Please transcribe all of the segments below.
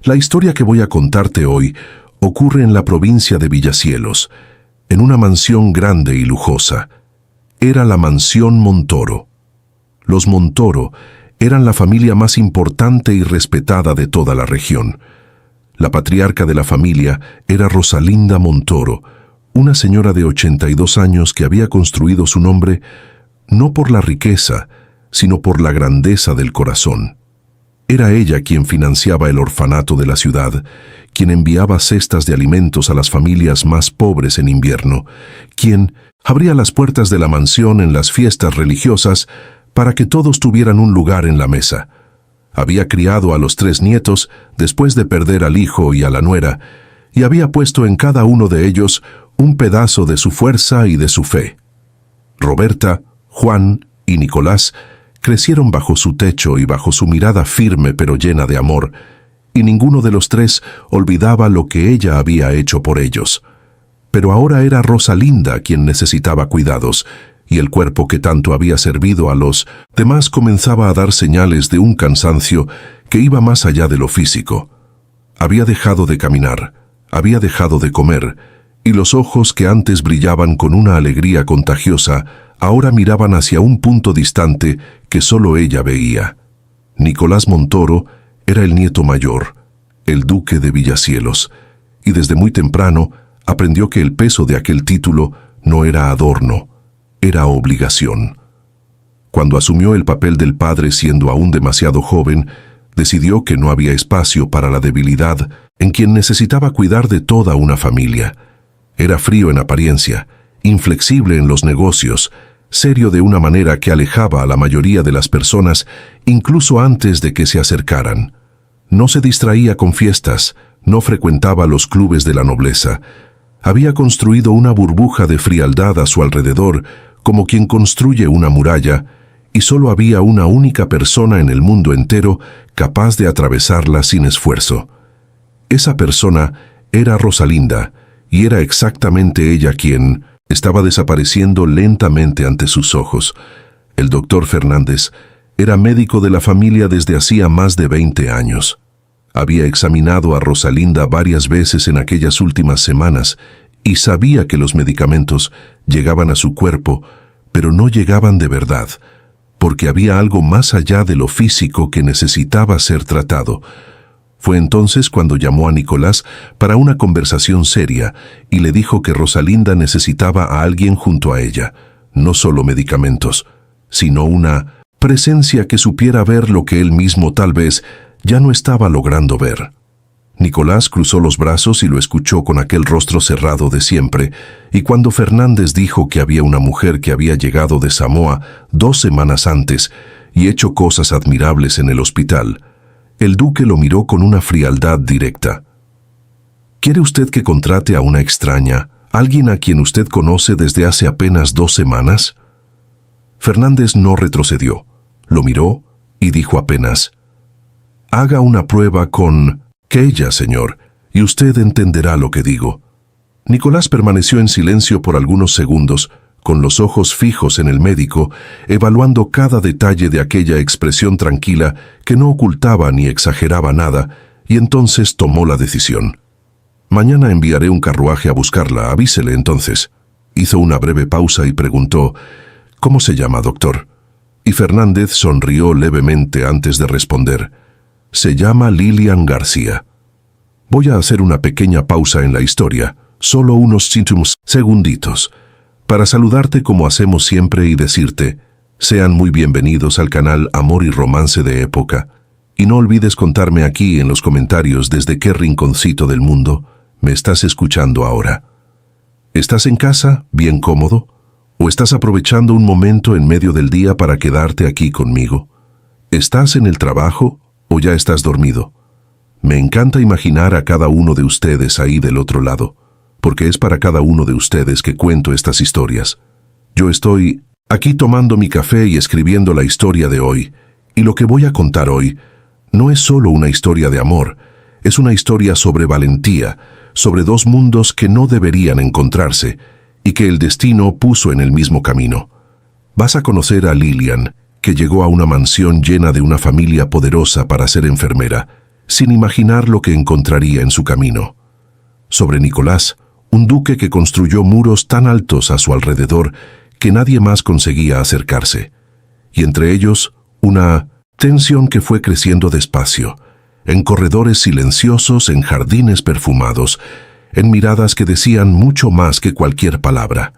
La historia que voy a contarte hoy ocurre en la provincia de Villacielos, en una mansión grande y lujosa. Era la mansión Montoro. Los Montoro eran la familia más importante y respetada de toda la región. La patriarca de la familia era Rosalinda Montoro, una señora de 82 años que había construido su nombre no por la riqueza, sino por la grandeza del corazón. Era ella quien financiaba el orfanato de la ciudad, quien enviaba cestas de alimentos a las familias más pobres en invierno, quien abría las puertas de la mansión en las fiestas religiosas para que todos tuvieran un lugar en la mesa. Había criado a los 3 nietos después de perder al hijo y a la nuera, y había puesto en cada uno de ellos un pedazo de su fuerza y de su fe. Roberta, Juan y Nicolás crecieron bajo su techo y bajo su mirada firme pero llena de amor, y ninguno de los 3 olvidaba lo que ella había hecho por ellos. Pero ahora era Rosalinda quien necesitaba cuidados, y el cuerpo que tanto había servido a los demás comenzaba a dar señales de un cansancio que iba más allá de lo físico. Había dejado de caminar, había dejado de comer, y los ojos que antes brillaban con una alegría contagiosa ahora miraban hacia un punto distante que solo ella veía. Nicolás Montoro era el nieto mayor, el duque de Villacielos, y desde muy temprano aprendió que el peso de aquel título no era adorno, era obligación. Cuando asumió el papel del padre siendo aún demasiado joven, decidió que no había espacio para la debilidad en quien necesitaba cuidar de toda una familia. Era frío en apariencia, inflexible en los negocios, serio de una manera que alejaba a la mayoría de las personas incluso antes de que se acercaran. No se distraía con fiestas, no frecuentaba los clubes de la nobleza. Había construido una burbuja de frialdad a su alrededor, como quien construye una muralla, y solo había una única persona en el mundo entero capaz de atravesarla sin esfuerzo. Esa persona era Rosalinda, y era exactamente ella quien estaba desapareciendo lentamente ante sus ojos. El doctor Fernández era médico de la familia desde hacía más de 20 años. Había examinado a Rosalinda varias veces en aquellas últimas semanas y sabía que los medicamentos llegaban a su cuerpo, pero no llegaban de verdad, porque había algo más allá de lo físico que necesitaba ser tratado. Fue entonces cuando llamó a Nicolás para una conversación seria y le dijo que Rosalinda necesitaba a alguien junto a ella, no solo medicamentos, sino una presencia que supiera ver lo que él mismo tal vez ya no estaba logrando ver. Nicolás cruzó los brazos y lo escuchó con aquel rostro cerrado de siempre, y cuando Fernández dijo que había una mujer que había llegado de Samoa 2 semanas antes y hecho cosas admirables en el hospital, el duque lo miró con una frialdad directa. ¿Quiere usted que contrate a una extraña, alguien a quien usted conoce desde hace apenas 2 semanas? Fernández no retrocedió, lo miró y dijo apenas: «Haga una prueba con ella, señor, y usted entenderá lo que digo». Nicolás permaneció en silencio por algunos segundos, con los ojos fijos en el médico, evaluando cada detalle de aquella expresión tranquila que no ocultaba ni exageraba nada, y entonces tomó la decisión. «Mañana enviaré un carruaje a buscarla, avísele entonces». Hizo una breve pausa y preguntó: «¿Cómo se llama, doctor?». Y Fernández sonrió levemente antes de responder: «Se llama Lilian García». Voy a hacer una pequeña pausa en la historia, solo unos segunditos, para saludarte como hacemos siempre y decirte: sean muy bienvenidos al canal Amor y Romance de Época, y no olvides contarme aquí en los comentarios desde qué rinconcito del mundo me estás escuchando ahora. ¿Estás en casa, bien cómodo? ¿O estás aprovechando un momento en medio del día para quedarte aquí conmigo? ¿Estás en el trabajo o ya estás dormido? Me encanta imaginar a cada uno de ustedes ahí del otro lado, porque es para cada uno de ustedes que cuento estas historias. Yo estoy aquí tomando mi café y escribiendo la historia de hoy, y lo que voy a contar hoy no es solo una historia de amor, es una historia sobre valentía, sobre 2 mundos que no deberían encontrarse y que el destino puso en el mismo camino. Vas a conocer a Lilian, que llegó a una mansión llena de una familia poderosa para ser enfermera, sin imaginar lo que encontraría en su camino. Sobre Nicolás, un duque que construyó muros tan altos a su alrededor que nadie más conseguía acercarse, y entre ellos una tensión que fue creciendo despacio, en corredores silenciosos, en jardines perfumados, en miradas que decían mucho más que cualquier palabra.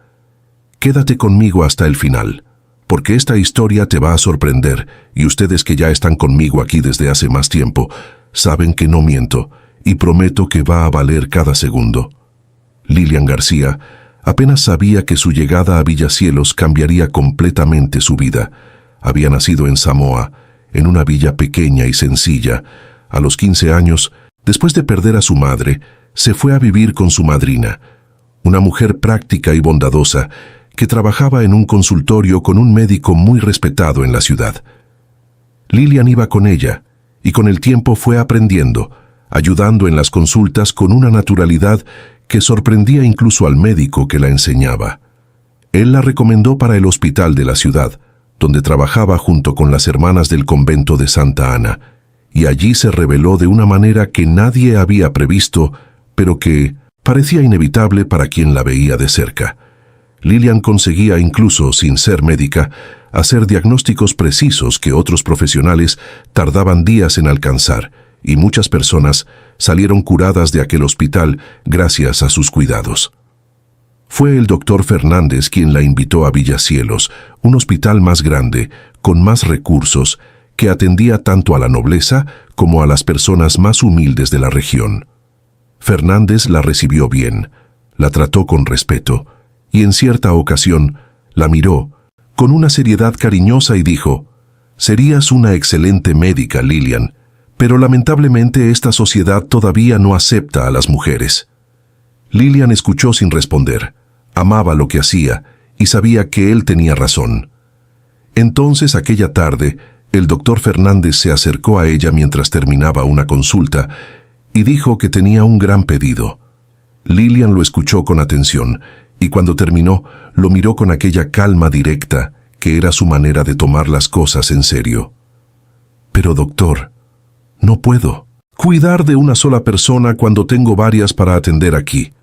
Quédate conmigo hasta el final, porque esta historia te va a sorprender, y ustedes que ya están conmigo aquí desde hace más tiempo, saben que no miento, y prometo que va a valer cada segundo. Lilian García apenas sabía que su llegada a Villacielos cambiaría completamente su vida. Había nacido en Samoa, en una villa pequeña y sencilla. A los 15 años, después de perder a su madre, se fue a vivir con su madrina, una mujer práctica y bondadosa que trabajaba en un consultorio con un médico muy respetado en la ciudad. Lilian iba con ella, y con el tiempo fue aprendiendo, ayudando en las consultas con una naturalidad que sorprendía incluso al médico que la enseñaba. Él la recomendó para el hospital de la ciudad, donde trabajaba junto con las hermanas del convento de Santa Ana, y allí se reveló de una manera que nadie había previsto, pero que parecía inevitable para quien la veía de cerca. Lilian conseguía, incluso sin ser médica, hacer diagnósticos precisos que otros profesionales tardaban días en alcanzar, y muchas personas salieron curadas de aquel hospital gracias a sus cuidados. Fue el doctor Fernández quien la invitó a Villacielos, un hospital más grande, con más recursos, que atendía tanto a la nobleza como a las personas más humildes de la región. Fernández la recibió bien, la trató con respeto, y en cierta ocasión la miró con una seriedad cariñosa y dijo: «Serías una excelente médica, Lilian, pero lamentablemente esta sociedad todavía no acepta a las mujeres». Lilian escuchó sin responder. Amaba lo que hacía y sabía que él tenía razón. Entonces, aquella tarde, el doctor Fernández se acercó a ella mientras terminaba una consulta y dijo que tenía un gran pedido. Lilian lo escuchó con atención y cuando terminó, lo miró con aquella calma directa que era su manera de tomar las cosas en serio. «Pero doctor, no puedo cuidar de una sola persona cuando tengo varias para atender aquí».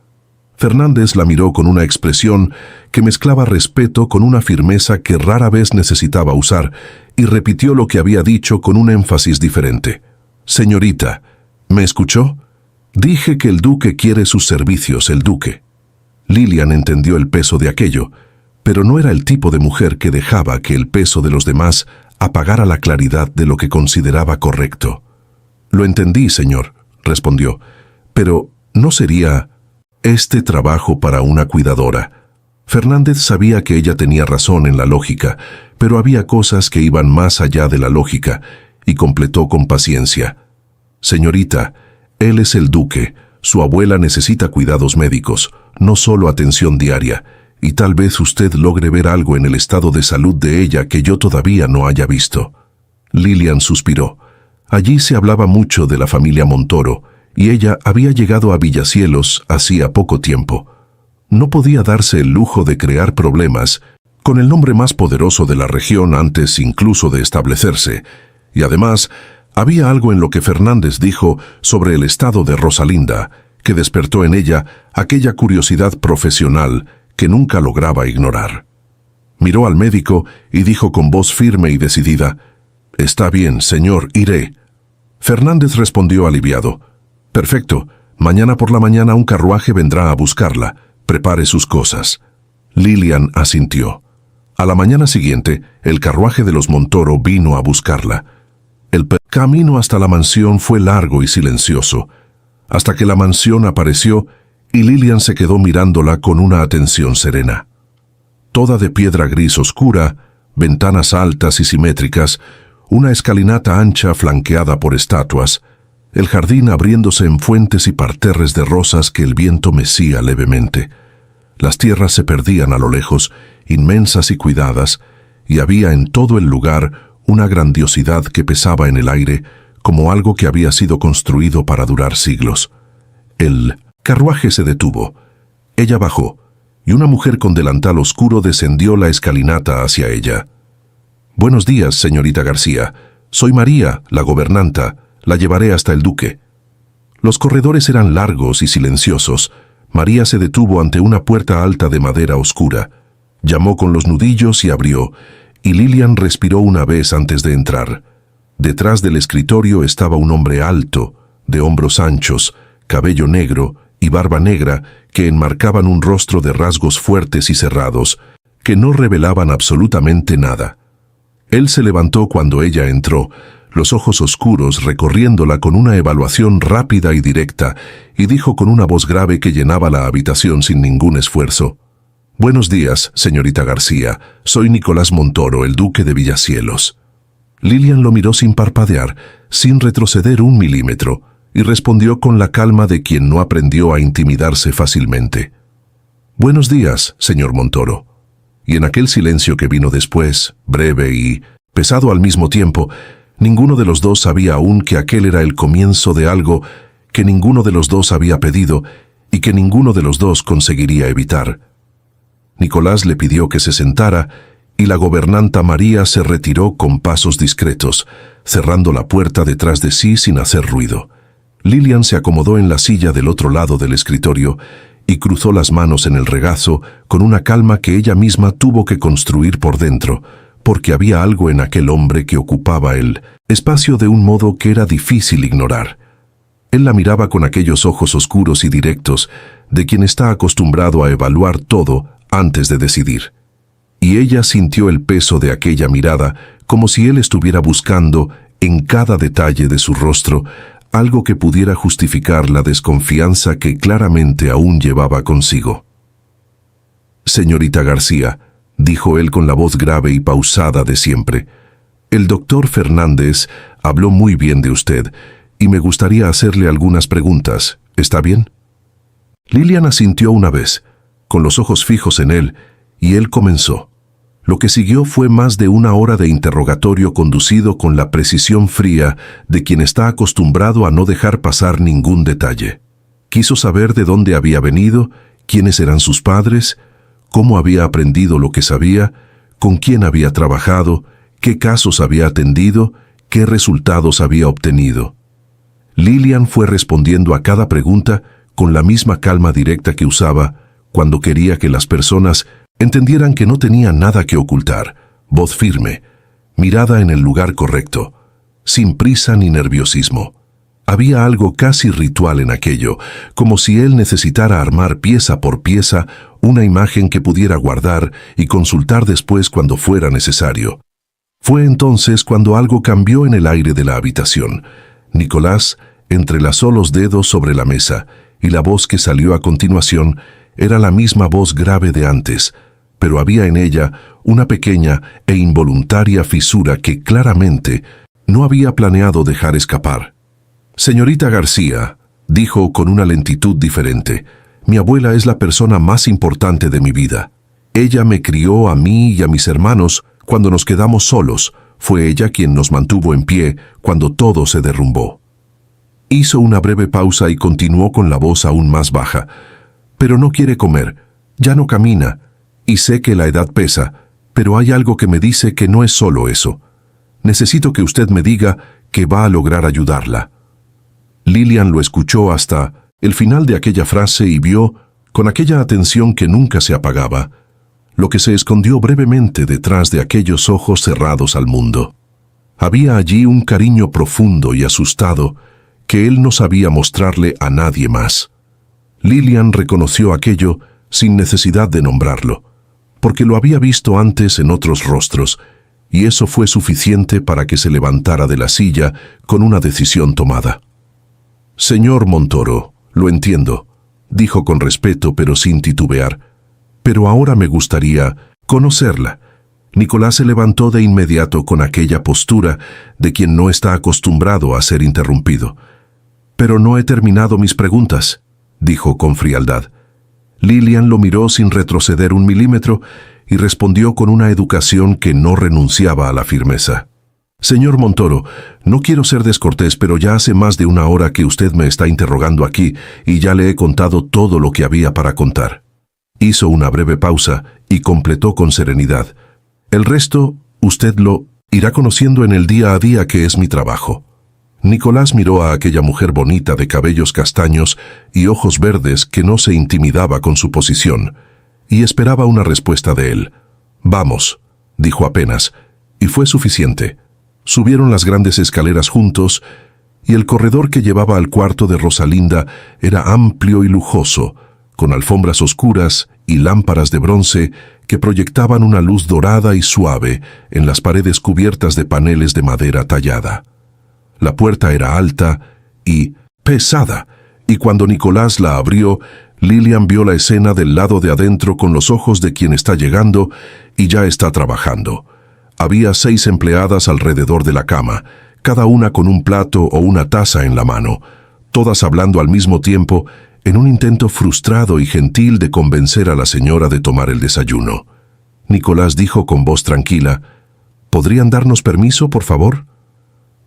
Fernández la miró con una expresión que mezclaba respeto con una firmeza que rara vez necesitaba usar y repitió lo que había dicho con un énfasis diferente. «Señorita, ¿me escuchó? Dije que el duque quiere sus servicios, el duque». Lilian entendió el peso de aquello, pero no era el tipo de mujer que dejaba que el peso de los demás apagara la claridad de lo que consideraba correcto. «Lo entendí, señor», respondió, «pero ¿no sería este trabajo para una cuidadora?» Fernández sabía que ella tenía razón en la lógica, pero había cosas que iban más allá de la lógica, y completó con paciencia: «Señorita, él es el duque, su abuela necesita cuidados médicos, no solo atención diaria, y tal vez usted logre ver algo en el estado de salud de ella que yo todavía no haya visto». Lilian suspiró. Allí se hablaba mucho de la familia Montoro, y ella había llegado a Villacielos hacía poco tiempo. No podía darse el lujo de crear problemas con el nombre más poderoso de la región antes incluso de establecerse, y además había algo en lo que Fernández dijo sobre el estado de Rosalinda que despertó en ella aquella curiosidad profesional que nunca lograba ignorar. Miró al médico y dijo con voz firme y decidida: «Está bien, señor, iré». Fernández respondió aliviado: «Perfecto, mañana por la mañana un carruaje vendrá a buscarla. Prepare sus cosas». Lilian asintió. A la mañana siguiente, el carruaje de los Montoro vino a buscarla. El camino hasta la mansión fue largo y silencioso, hasta que la mansión apareció y Lilian se quedó mirándola con una atención serena. Toda de piedra gris oscura, ventanas altas y simétricas, una escalinata ancha flanqueada por estatuas, el jardín abriéndose en fuentes y parterres de rosas que el viento mecía levemente. Las tierras se perdían a lo lejos, inmensas y cuidadas, y había en todo el lugar una grandiosidad que pesaba en el aire como algo que había sido construido para durar siglos. El carruaje se detuvo. Ella bajó, y una mujer con delantal oscuro descendió la escalinata hacia ella. «Buenos días, señorita García. Soy María, la gobernanta. La llevaré hasta el duque. Los corredores eran largos y silenciosos. María se detuvo ante una puerta alta de madera oscura. Llamó con los nudillos y abrió, y Lilian respiró una vez antes de entrar. Detrás del escritorio estaba un hombre alto, de hombros anchos, cabello negro y barba negra que enmarcaban un rostro de rasgos fuertes y cerrados, que no revelaban absolutamente nada. Él se levantó cuando ella entró, los ojos oscuros recorriéndola con una evaluación rápida y directa, y dijo con una voz grave que llenaba la habitación sin ningún esfuerzo: «Buenos días, señorita García. Soy Nicolás Montoro, el duque de Villacielos». Lilian lo miró sin parpadear, sin retroceder un milímetro, y respondió con la calma de quien no aprendió a intimidarse fácilmente: «Buenos días, señor Montoro». Y en aquel silencio que vino después, breve y pesado al mismo tiempo, ninguno de los dos sabía aún que aquel era el comienzo de algo que ninguno de los dos había pedido y que ninguno de los dos conseguiría evitar. Nicolás le pidió que se sentara y la gobernanta María se retiró con pasos discretos, cerrando la puerta detrás de sí sin hacer ruido. Lilian se acomodó en la silla del otro lado del escritorio y cruzó las manos en el regazo con una calma que ella misma tuvo que construir por dentro, porque había algo en aquel hombre que ocupaba el espacio de un modo que era difícil ignorar. Él la miraba con aquellos ojos oscuros y directos de quien está acostumbrado a evaluar todo antes de decidir. Y ella sintió el peso de aquella mirada como si él estuviera buscando en cada detalle de su rostro algo que pudiera justificar la desconfianza que claramente aún llevaba consigo. «Señorita García», dijo él con la voz grave y pausada de siempre, «el doctor Fernández habló muy bien de usted y me gustaría hacerle algunas preguntas. ¿Está bien?». Lilian asintió una vez, con los ojos fijos en él, y él comenzó. Lo que siguió fue más de una hora de interrogatorio conducido con la precisión fría de quien está acostumbrado a no dejar pasar ningún detalle. Quiso saber de dónde había venido, quiénes eran sus padres, cómo había aprendido lo que sabía, con quién había trabajado, qué casos había atendido, qué resultados había obtenido. Lilian fue respondiendo a cada pregunta con la misma calma directa que usaba cuando quería que las personas entendieran que no tenía nada que ocultar, voz firme, mirada en el lugar correcto, sin prisa ni nerviosismo. Había algo casi ritual en aquello, como si él necesitara armar pieza por pieza una imagen que pudiera guardar y consultar después cuando fuera necesario. Fue entonces cuando algo cambió en el aire de la habitación. Nicolás entrelazó los dedos sobre la mesa, y la voz que salió a continuación era la misma voz grave de antes, pero había en ella una pequeña e involuntaria fisura que claramente no había planeado dejar escapar. «Señorita García», dijo con una lentitud diferente, «mi abuela es la persona más importante de mi vida. Ella me crió a mí y a mis hermanos cuando nos quedamos solos. Fue ella quien nos mantuvo en pie cuando todo se derrumbó». Hizo una breve pausa y continuó con la voz aún más baja. «Pero no quiere comer, ya no camina, y sé que la edad pesa, pero hay algo que me dice que no es solo eso. Necesito que usted me diga que va a lograr ayudarla». Lilian lo escuchó hasta el final de aquella frase y vio, con aquella atención que nunca se apagaba, lo que se escondió brevemente detrás de aquellos ojos cerrados al mundo. Había allí un cariño profundo y asustado que él no sabía mostrarle a nadie más. Lilian reconoció aquello sin necesidad de nombrarlo, porque lo había visto antes en otros rostros, y eso fue suficiente para que se levantara de la silla con una decisión tomada. «Señor Montoro, lo entiendo», dijo con respeto pero sin titubear, «pero ahora me gustaría conocerla». Nicolás se levantó de inmediato con aquella postura de quien no está acostumbrado a ser interrumpido. «Pero no he terminado mis preguntas», dijo con frialdad. Lilian lo miró sin retroceder un milímetro y respondió con una educación que no renunciaba a la firmeza. «Señor Montoro, no quiero ser descortés, pero ya hace más de una hora que usted me está interrogando aquí y ya le he contado todo lo que había para contar». Hizo una breve pausa y completó con serenidad. «El resto, usted lo irá conociendo en el día a día que es mi trabajo». Nicolás miró a aquella mujer bonita de cabellos castaños y ojos verdes que no se intimidaba con su posición, y esperaba una respuesta de él. «Vamos», dijo apenas, y fue suficiente. Subieron las grandes escaleras juntos, y el corredor que llevaba al cuarto de Rosalinda era amplio y lujoso, con alfombras oscuras y lámparas de bronce que proyectaban una luz dorada y suave en las paredes cubiertas de paneles de madera tallada. La puerta era alta y pesada, y cuando Nicolás la abrió, Lilian vio la escena del lado de adentro con los ojos de quien está llegando y ya está trabajando. Había 6 empleadas alrededor de la cama, cada una con un plato o una taza en la mano, todas hablando al mismo tiempo en un intento frustrado y gentil de convencer a la señora de tomar el desayuno. Nicolás dijo con voz tranquila: «¿Podrían darnos permiso, por favor?».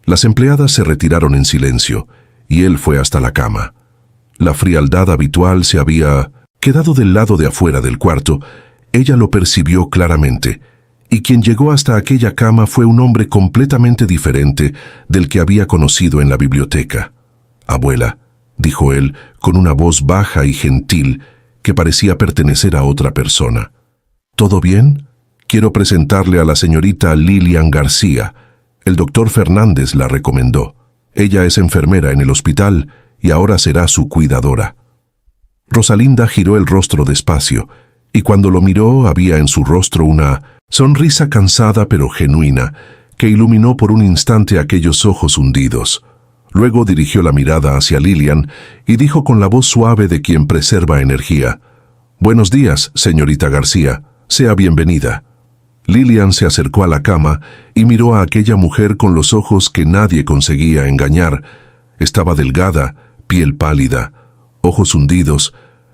Las empleadas se retiraron en silencio, y él fue hasta la cama. La frialdad habitual se había quedado del lado de afuera del cuarto. Ella lo percibió claramente, y quien llegó hasta aquella cama fue un hombre completamente diferente del que había conocido en la biblioteca. «Abuela», dijo él con una voz baja y gentil que parecía pertenecer a otra persona. «¿Todo bien? Quiero presentarle a la señorita Lilian García. El doctor Fernández la recomendó. Ella es enfermera en el hospital y ahora será su cuidadora». Rosalinda giró el rostro despacio, y cuando lo miró había en su rostro una sonrisa cansada pero genuina, que iluminó por un instante aquellos ojos hundidos. Luego dirigió la mirada hacia Lilian y dijo con la voz suave de quien preserva energía: «Buenos días, señorita García. Sea bienvenida». Lilian se acercó a la cama y miró a aquella mujer con los ojos que nadie conseguía engañar. Estaba delgada, piel pálida, ojos hundidos,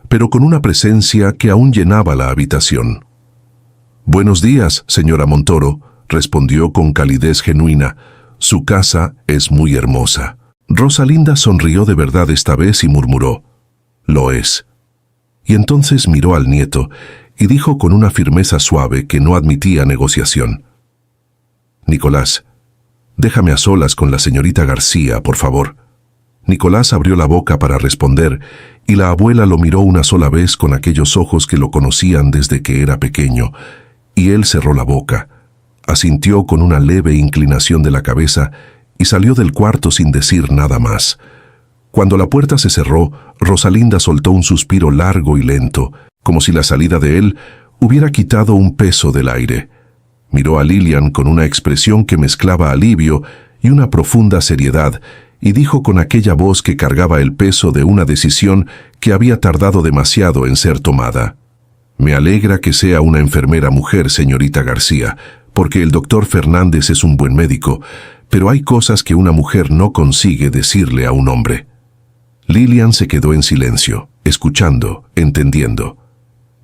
pero con una presencia que aún llenaba la habitación. «Buenos días, señora Montoro», respondió con calidez genuina. «Su casa es muy hermosa». Rosalinda sonrió de verdad esta vez y murmuró: «Lo es». Y entonces miró al nieto y dijo con una firmeza suave que no admitía negociación: «Nicolás, déjame a solas con la señorita García, por favor». Nicolás abrió la boca para responder, y la abuela lo miró una sola vez con aquellos ojos que lo conocían desde que era pequeño, y él cerró la boca, asintió con una leve inclinación de la cabeza y salió del cuarto sin decir nada más. Cuando la puerta se cerró, Rosalinda soltó un suspiro largo y lento, como si la salida de él hubiera quitado un peso del aire. Miró a Lilian con una expresión que mezclaba alivio y una profunda seriedad, y dijo con aquella voz que cargaba el peso de una decisión que había tardado demasiado en ser tomada: «Me alegra que sea una enfermera mujer, señorita García, porque el doctor Fernández es un buen médico, pero hay cosas que una mujer no consigue decirle a un hombre». Lilian se quedó en silencio, escuchando, entendiendo.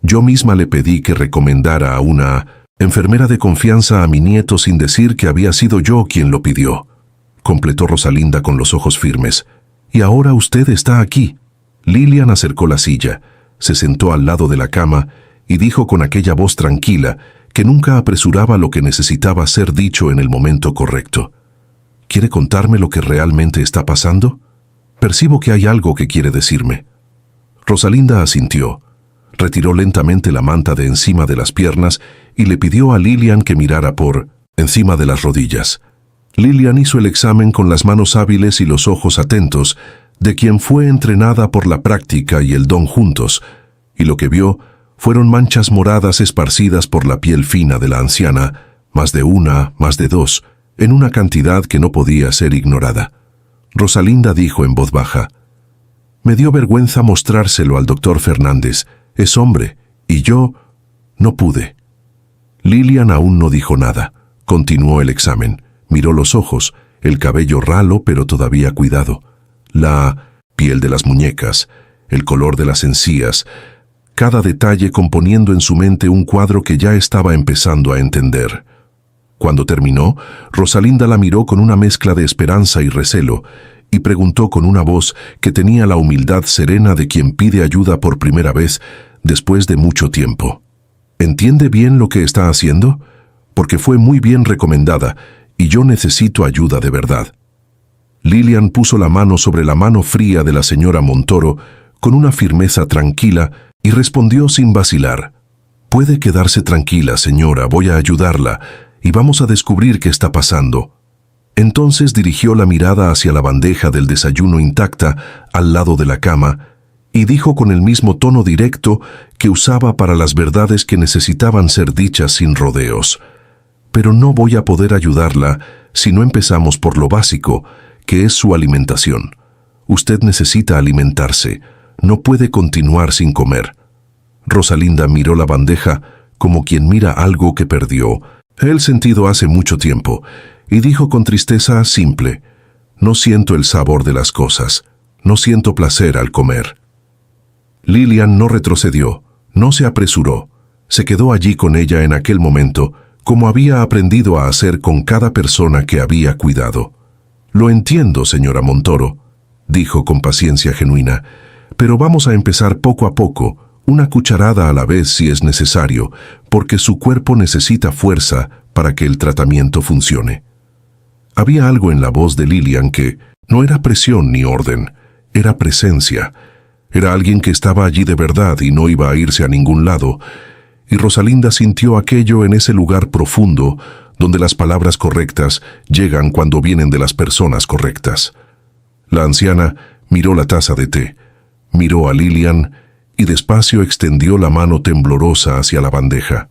«Yo misma le pedí que recomendara a una enfermera de confianza a mi nieto sin decir que había sido yo quien lo pidió», completó Rosalinda con los ojos firmes. «Y ahora usted está aquí». Lilian acercó la silla, se sentó al lado de la cama y dijo con aquella voz tranquila que nunca apresuraba lo que necesitaba ser dicho en el momento correcto: «¿Quiere contarme lo que realmente está pasando? Percibo que hay algo que quiere decirme». Rosalinda asintió, retiró lentamente la manta de encima de las piernas y le pidió a Lilian que mirara por encima de las rodillas. Lilian hizo el examen con las manos hábiles y los ojos atentos de quien fue entrenada por la práctica y el don juntos, y lo que vio fueron manchas moradas esparcidas por la piel fina de la anciana, más de una, más de dos, en una cantidad que no podía ser ignorada. Rosalinda dijo en voz baja: «Me dio vergüenza mostrárselo al doctor Fernández. Es hombre, y yo no pude». Lilian aún no dijo nada. Continuó el examen. Miró los ojos, el cabello ralo pero todavía cuidado, la piel de las muñecas, el color de las encías, cada detalle componiendo en su mente un cuadro que ya estaba empezando a entender. Cuando terminó, Rosalinda la miró con una mezcla de esperanza y recelo, y preguntó con una voz que tenía la humildad serena de quien pide ayuda por primera vez después de mucho tiempo: «¿Entiende bien lo que está haciendo? Porque fue muy bien recomendada, y yo necesito ayuda de verdad». Lilian puso la mano sobre la mano fría de la señora Montoro con una firmeza tranquila y respondió sin vacilar: «Puede quedarse tranquila, señora, voy a ayudarla y vamos a descubrir qué está pasando». Entonces dirigió la mirada hacia la bandeja del desayuno intacta al lado de la cama y dijo con el mismo tono directo que usaba para las verdades que necesitaban ser dichas sin rodeos: «Pero no voy a poder ayudarla si no empezamos por lo básico, que es su alimentación. Usted necesita alimentarse, no puede continuar sin comer». Rosalinda miró la bandeja como quien mira algo que perdió el sentido hace mucho tiempo, y dijo con tristeza simple: «No siento el sabor de las cosas, no siento placer al comer». Lilian no retrocedió, no se apresuró, se quedó allí con ella en aquel momento, como había aprendido a hacer con cada persona que había cuidado. «Lo entiendo, señora Montoro», dijo con paciencia genuina, «pero vamos a empezar poco a poco, una cucharada a la vez si es necesario, porque su cuerpo necesita fuerza para que el tratamiento funcione». Había algo en la voz de Lilian que no era presión ni orden, era presencia. Era alguien que estaba allí de verdad y no iba a irse a ningún lado, y Rosalinda sintió aquello en ese lugar profundo donde las palabras correctas llegan cuando vienen de las personas correctas. La anciana miró la taza de té, miró a Lilian y despacio extendió la mano temblorosa hacia la bandeja.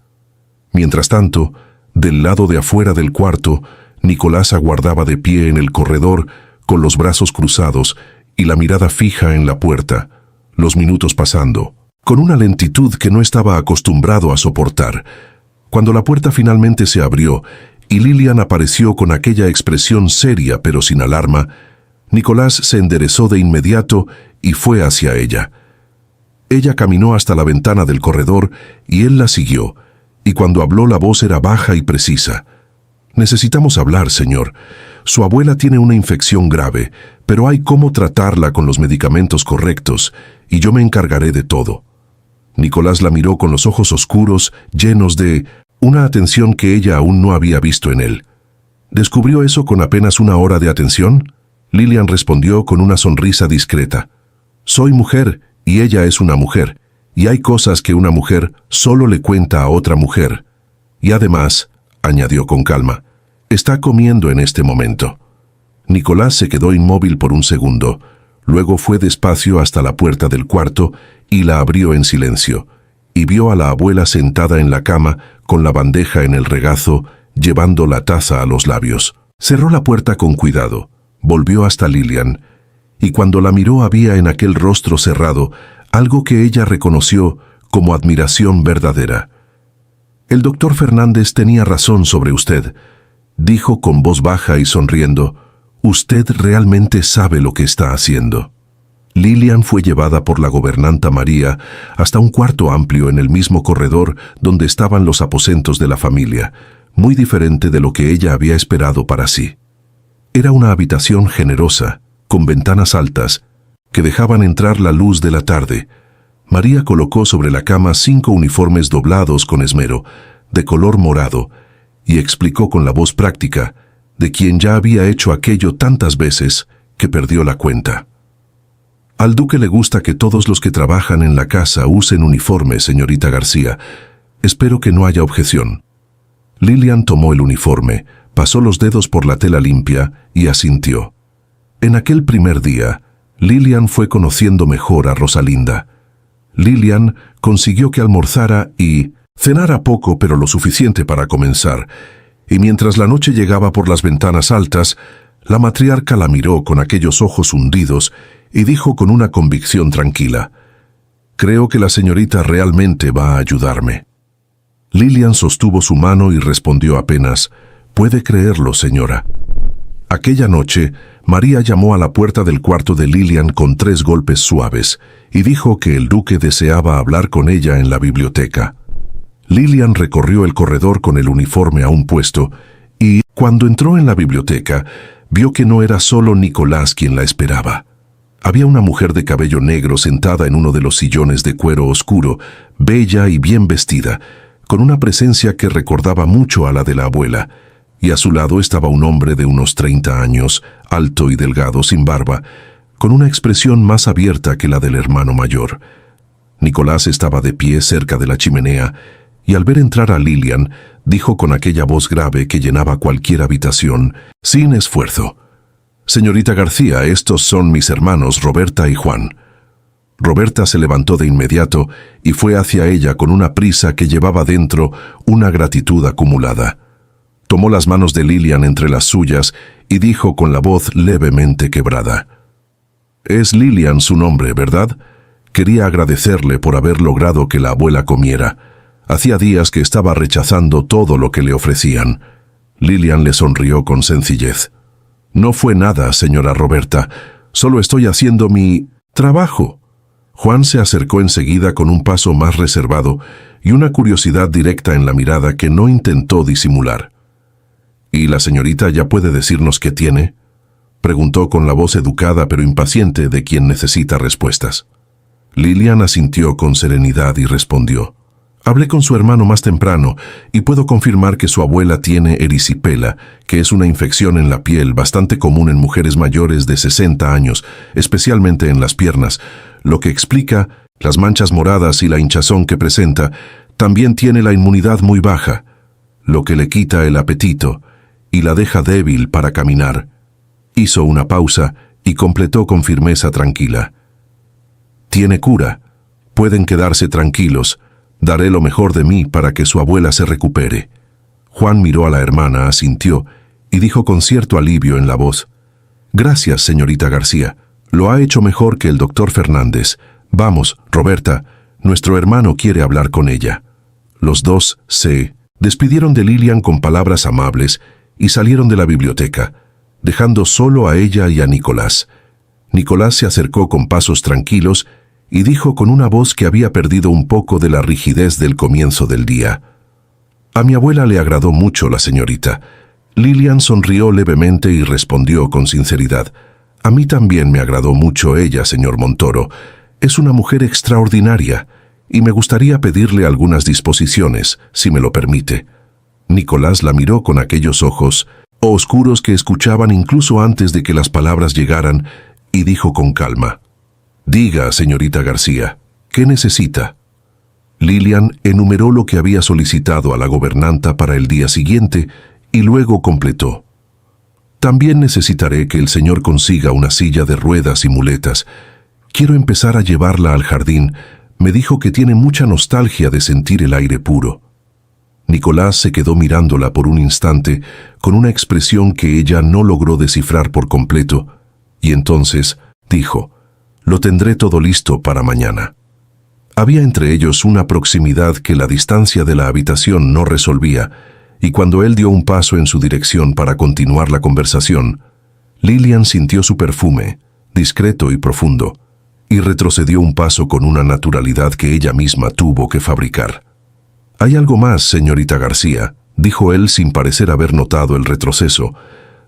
Mientras tanto, del lado de afuera del cuarto, Nicolás aguardaba de pie en el corredor con los brazos cruzados y la mirada fija en la puerta, los minutos pasando, con una lentitud que no estaba acostumbrado a soportar. Cuando la puerta finalmente se abrió y Lilian apareció con aquella expresión seria pero sin alarma, Nicolás se enderezó de inmediato y fue hacia ella. Ella caminó hasta la ventana del corredor y él la siguió, y cuando habló la voz era baja y precisa. «Necesitamos hablar, señor. Su abuela tiene una infección grave, pero hay cómo tratarla con los medicamentos correctos, y yo me encargaré de todo». Nicolás la miró con los ojos oscuros, llenos de una atención que ella aún no había visto en él. ¿Descubrió eso con apenas una hora de atención? Lilian respondió con una sonrisa discreta. «Soy mujer, y ella es una mujer, y hay cosas que una mujer solo le cuenta a otra mujer. Y además», añadió con calma, «está comiendo en este momento». Nicolás se quedó inmóvil por un segundo, luego fue despacio hasta la puerta del cuarto y la abrió en silencio, y vio a la abuela sentada en la cama con la bandeja en el regazo, llevando la taza a los labios. Cerró la puerta con cuidado, volvió hasta Lilian, y cuando la miró había en aquel rostro cerrado algo que ella reconoció como admiración verdadera. «El doctor Fernández tenía razón sobre usted», dijo con voz baja y sonriendo. «Usted realmente sabe lo que está haciendo». Lilian fue llevada por la gobernanta María hasta un cuarto amplio en el mismo corredor donde estaban los aposentos de la familia, muy diferente de lo que ella había esperado para sí. Era una habitación generosa, con ventanas altas, que dejaban entrar la luz de la tarde. María colocó sobre la cama 5 uniformes doblados con esmero, de color morado, y explicó con la voz práctica de quien ya había hecho aquello tantas veces que perdió la cuenta. «Al duque le gusta que todos los que trabajan en la casa usen uniforme, señorita García. Espero que no haya objeción». Lilian tomó el uniforme, pasó los dedos por la tela limpia y asintió. En aquel primer día, Lilian fue conociendo mejor a Rosalinda. Lilian consiguió que almorzara y cenara poco, pero lo suficiente para comenzar, y mientras la noche llegaba por las ventanas altas, la matriarca la miró con aquellos ojos hundidos y dijo con una convicción tranquila: «Creo que la señorita realmente va a ayudarme». Lilian sostuvo su mano y respondió apenas: «Puede creerlo, señora». Aquella noche, María llamó a la puerta del cuarto de Lilian con 3 golpes suaves y dijo que el duque deseaba hablar con ella en la biblioteca. Lilian recorrió el corredor con el uniforme aún puesto y, cuando entró en la biblioteca, vio que no era solo Nicolás quien la esperaba. Había una mujer de cabello negro sentada en uno de los sillones de cuero oscuro, bella y bien vestida, con una presencia que recordaba mucho a la de la abuela, y a su lado estaba un hombre de unos 30 años, alto y delgado, sin barba, con una expresión más abierta que la del hermano mayor. Nicolás estaba de pie cerca de la chimenea, y al ver entrar a Lilian, dijo con aquella voz grave que llenaba cualquier habitación, sin esfuerzo: «Señorita García, estos son mis hermanos Roberta y Juan». Roberta se levantó de inmediato y fue hacia ella con una prisa que llevaba dentro una gratitud acumulada. Tomó las manos de Lilian entre las suyas y dijo con la voz levemente quebrada: «Es Lilian su nombre, ¿verdad? Quería agradecerle por haber logrado que la abuela comiera. Hacía días que estaba rechazando todo lo que le ofrecían». Lilian le sonrió con sencillez. «No fue nada, señora Roberta. Solo estoy haciendo mi trabajo». Juan se acercó enseguida con un paso más reservado y una curiosidad directa en la mirada que no intentó disimular. «¿Y la señorita ya puede decirnos qué tiene?», preguntó con la voz educada pero impaciente de quien necesita respuestas. Lilian asintió con serenidad y respondió: «Hablé con su hermano más temprano y puedo confirmar que su abuela tiene erisipela, que es una infección en la piel bastante común en mujeres mayores de 60 años, especialmente en las piernas, lo que explica las manchas moradas y la hinchazón que presenta. También tiene la inmunidad muy baja, lo que le quita el apetito y la deja débil para caminar». Hizo una pausa y completó con firmeza tranquila: «Tiene cura. Pueden quedarse tranquilos. Daré lo mejor de mí para que su abuela se recupere». Juan miró a la hermana, asintió y dijo con cierto alivio en la voz: «Gracias, señorita García. Lo ha hecho mejor que el doctor Fernández. Vamos, Roberta, nuestro hermano quiere hablar con ella». Los dos se despidieron de Lilian con palabras amables y salieron de la biblioteca, dejando solo a ella y a Nicolás. Nicolás se acercó con pasos tranquilos y dijo con una voz que había perdido un poco de la rigidez del comienzo del día: «A mi abuela le agradó mucho la señorita». Lilian sonrió levemente y respondió con sinceridad: «A mí también me agradó mucho ella, señor Montoro. Es una mujer extraordinaria y me gustaría pedirle algunas disposiciones, si me lo permite». Nicolás la miró con aquellos ojos oscuros que escuchaban incluso antes de que las palabras llegaran y dijo con calma: «Diga, señorita García, ¿qué necesita?». Lilian enumeró lo que había solicitado a la gobernanta para el día siguiente y luego completó: «También necesitaré que el señor consiga una silla de ruedas y muletas. Quiero empezar a llevarla al jardín. Me dijo que tiene mucha nostalgia de sentir el aire puro». Nicolás se quedó mirándola por un instante con una expresión que ella no logró descifrar por completo, y entonces dijo: «Lo tendré todo listo para mañana». Había entre ellos una proximidad que la distancia de la habitación no resolvía, y cuando él dio un paso en su dirección para continuar la conversación, Lilian sintió su perfume, discreto y profundo, y retrocedió un paso con una naturalidad que ella misma tuvo que fabricar. «Hay algo más, señorita García», dijo él sin parecer haber notado el retroceso.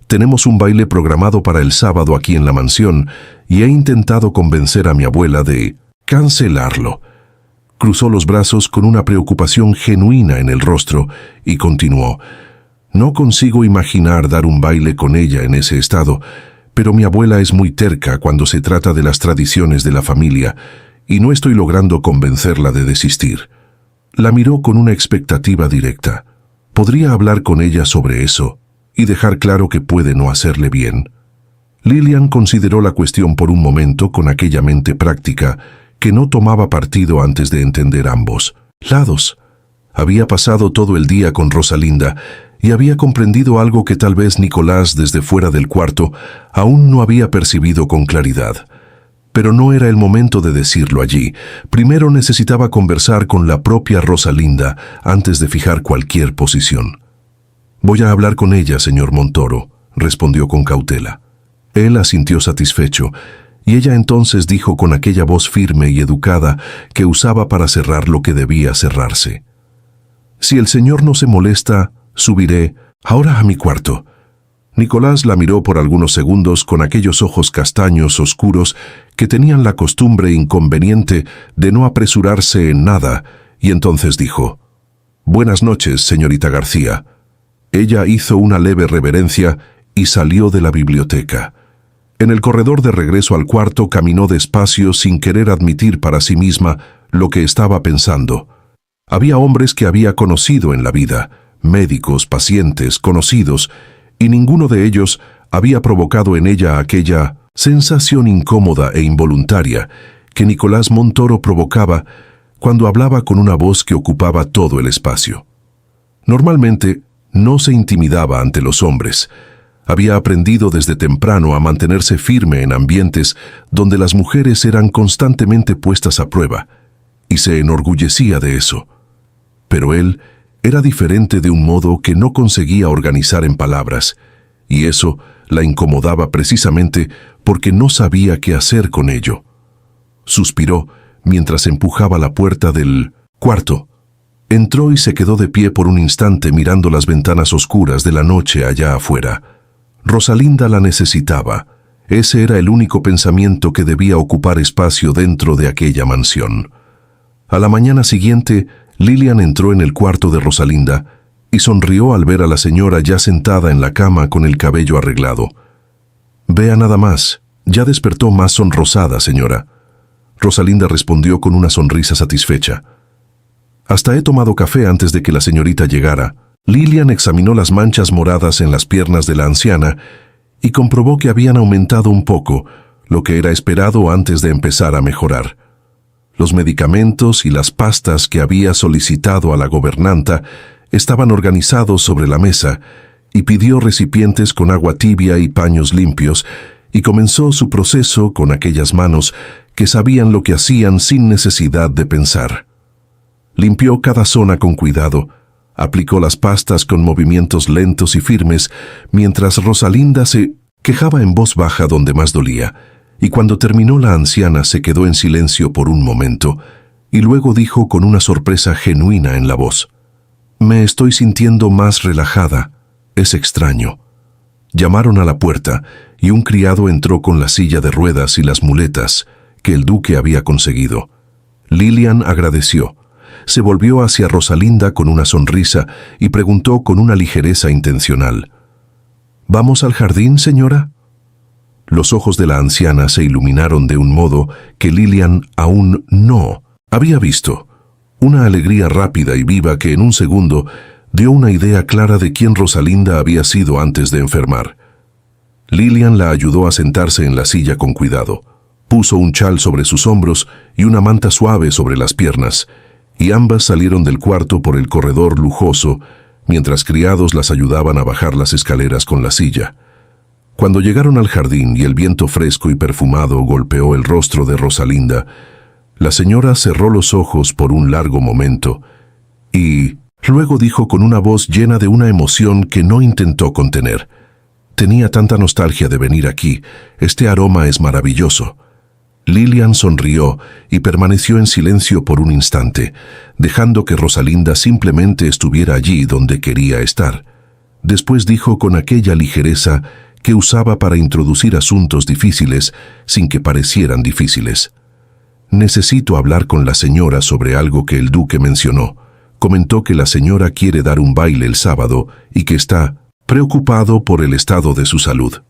«Tenemos un baile programado para el sábado aquí en la mansión y he intentado convencer a mi abuela de cancelarlo». Cruzó los brazos con una preocupación genuina en el rostro y continuó: «No consigo imaginar dar un baile con ella en ese estado, pero mi abuela es muy terca cuando se trata de las tradiciones de la familia y no estoy logrando convencerla de desistir». La miró con una expectativa directa. ¿Podría hablar con ella sobre eso y dejar claro que puede no hacerle bien? Lilian consideró la cuestión por un momento con aquella mente práctica que no tomaba partido antes de entender ambos lados. Había pasado todo el día con Rosalinda y había comprendido algo que tal vez Nicolás, desde fuera del cuarto, aún no había percibido con claridad. Pero no era el momento de decirlo allí. Primero necesitaba conversar con la propia Rosalinda antes de fijar cualquier posición. «Voy a hablar con ella, señor Montoro», respondió con cautela. Él asintió satisfecho, y ella entonces dijo con aquella voz firme y educada que usaba para cerrar lo que debía cerrarse: «Si el señor no se molesta, subiré ahora a mi cuarto». Nicolás la miró por algunos segundos con aquellos ojos castaños oscuros que tenían la costumbre inconveniente de no apresurarse en nada, y entonces dijo: «Buenas noches, señorita García». Ella hizo una leve reverencia y salió de la biblioteca. En el corredor de regreso al cuarto caminó despacio sin querer admitir para sí misma lo que estaba pensando. Había hombres que había conocido en la vida, médicos, pacientes, conocidos, y ninguno de ellos había provocado en ella aquella sensación incómoda e involuntaria que Nicolás Montoro provocaba cuando hablaba con una voz que ocupaba todo el espacio. Normalmente no se intimidaba ante los hombres. Había aprendido desde temprano a mantenerse firme en ambientes donde las mujeres eran constantemente puestas a prueba, y se enorgullecía de eso. Pero él era diferente de un modo que no conseguía organizar en palabras, y eso la incomodaba precisamente porque no sabía qué hacer con ello. Suspiró mientras empujaba la puerta del cuarto. Entró y se quedó de pie por un instante mirando las ventanas oscuras de la noche allá afuera. Rosalinda la necesitaba. Ese era el único pensamiento que debía ocupar espacio dentro de aquella mansión. A la mañana siguiente, Lilian entró en el cuarto de Rosalinda y sonrió al ver a la señora ya sentada en la cama con el cabello arreglado. «Vea nada más, ya despertó más sonrosada, señora». Rosalinda respondió con una sonrisa satisfecha. «Hasta he tomado café antes de que la señorita llegara». Lilian examinó las manchas moradas en las piernas de la anciana y comprobó que habían aumentado un poco, lo que era esperado antes de empezar a mejorar. Los medicamentos y las pastas que había solicitado a la gobernanta estaban organizados sobre la mesa y pidió recipientes con agua tibia y paños limpios y comenzó su proceso con aquellas manos que sabían lo que hacían sin necesidad de pensar. Limpió cada zona con cuidado, aplicó las pastas con movimientos lentos y firmes, mientras Rosalinda se quejaba en voz baja donde más dolía, y cuando terminó la anciana se quedó en silencio por un momento, y luego dijo con una sorpresa genuina en la voz: «Me estoy sintiendo más relajada. Es extraño». Llamaron a la puerta, y un criado entró con la silla de ruedas y las muletas que el duque había conseguido. Lilian agradeció. Se volvió hacia Rosalinda con una sonrisa y preguntó con una ligereza intencional: «¿Vamos al jardín, señora?». Los ojos de la anciana se iluminaron de un modo que Lilian aún no había visto. Una alegría rápida y viva que en un segundo dio una idea clara de quién Rosalinda había sido antes de enfermar. Lilian la ayudó a sentarse en la silla con cuidado. Puso un chal sobre sus hombros y una manta suave sobre las piernas, y ambas salieron del cuarto por el corredor lujoso, mientras criados las ayudaban a bajar las escaleras con la silla. Cuando llegaron al jardín y el viento fresco y perfumado golpeó el rostro de Rosalinda, la señora cerró los ojos por un largo momento y luego dijo con una voz llena de una emoción que no intentó contener: «Tenía tanta nostalgia de venir aquí. Este aroma es maravilloso». Lilian sonrió y permaneció en silencio por un instante, dejando que Rosalinda simplemente estuviera allí donde quería estar. Después dijo con aquella ligereza que usaba para introducir asuntos difíciles sin que parecieran difíciles: «Necesito hablar con la señora sobre algo que el duque mencionó. Comentó que la señora quiere dar un baile el sábado y que está preocupado por el estado de su salud».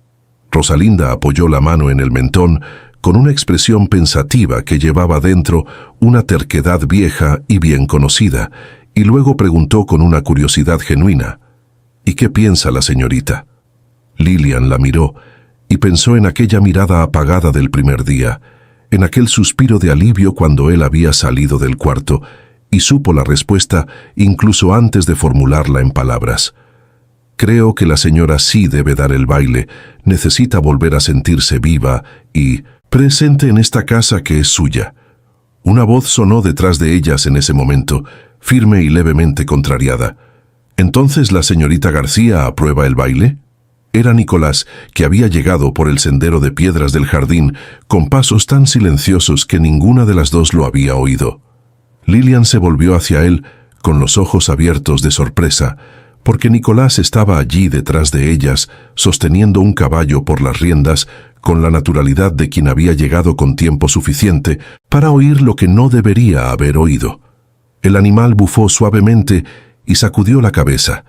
Rosalinda apoyó la mano en el mentón con una expresión pensativa que llevaba dentro una terquedad vieja y bien conocida, y luego preguntó con una curiosidad genuina: «¿Y qué piensa la señorita?». Lilian la miró y pensó en aquella mirada apagada del primer día, en aquel suspiro de alivio cuando él había salido del cuarto, y supo la respuesta incluso antes de formularla en palabras. «Creo que la señora sí debe dar el baile. Necesita volver a sentirse viva y presente en esta casa que es suya». Una voz sonó detrás de ellas en ese momento, firme y levemente contrariada. «¿Entonces la señorita García aprueba el baile?». Era Nicolás, que había llegado por el sendero de piedras del jardín con pasos tan silenciosos que ninguna de las dos lo había oído. Lilian se volvió hacia él con los ojos abiertos de sorpresa, porque Nicolás estaba allí detrás de ellas, sosteniendo un caballo por las riendas, con la naturalidad de quien había llegado con tiempo suficiente para oír lo que no debería haber oído. El animal bufó suavemente y sacudió la cabeza,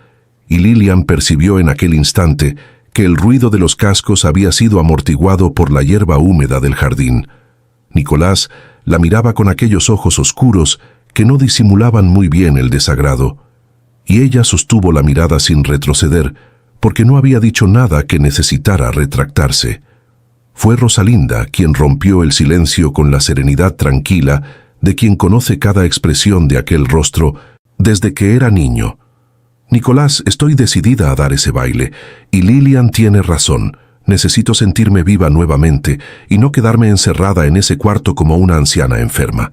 y Lilian percibió en aquel instante que el ruido de los cascos había sido amortiguado por la hierba húmeda del jardín. Nicolás la miraba con aquellos ojos oscuros que no disimulaban muy bien el desagrado, y ella sostuvo la mirada sin retroceder, porque no había dicho nada que necesitara retractarse. Fue Rosalinda quien rompió el silencio con la serenidad tranquila de quien conoce cada expresión de aquel rostro desde que era niño. Nicolás, estoy decidida a dar ese baile, y Lilian tiene razón. Necesito sentirme viva nuevamente y no quedarme encerrada en ese cuarto como una anciana enferma.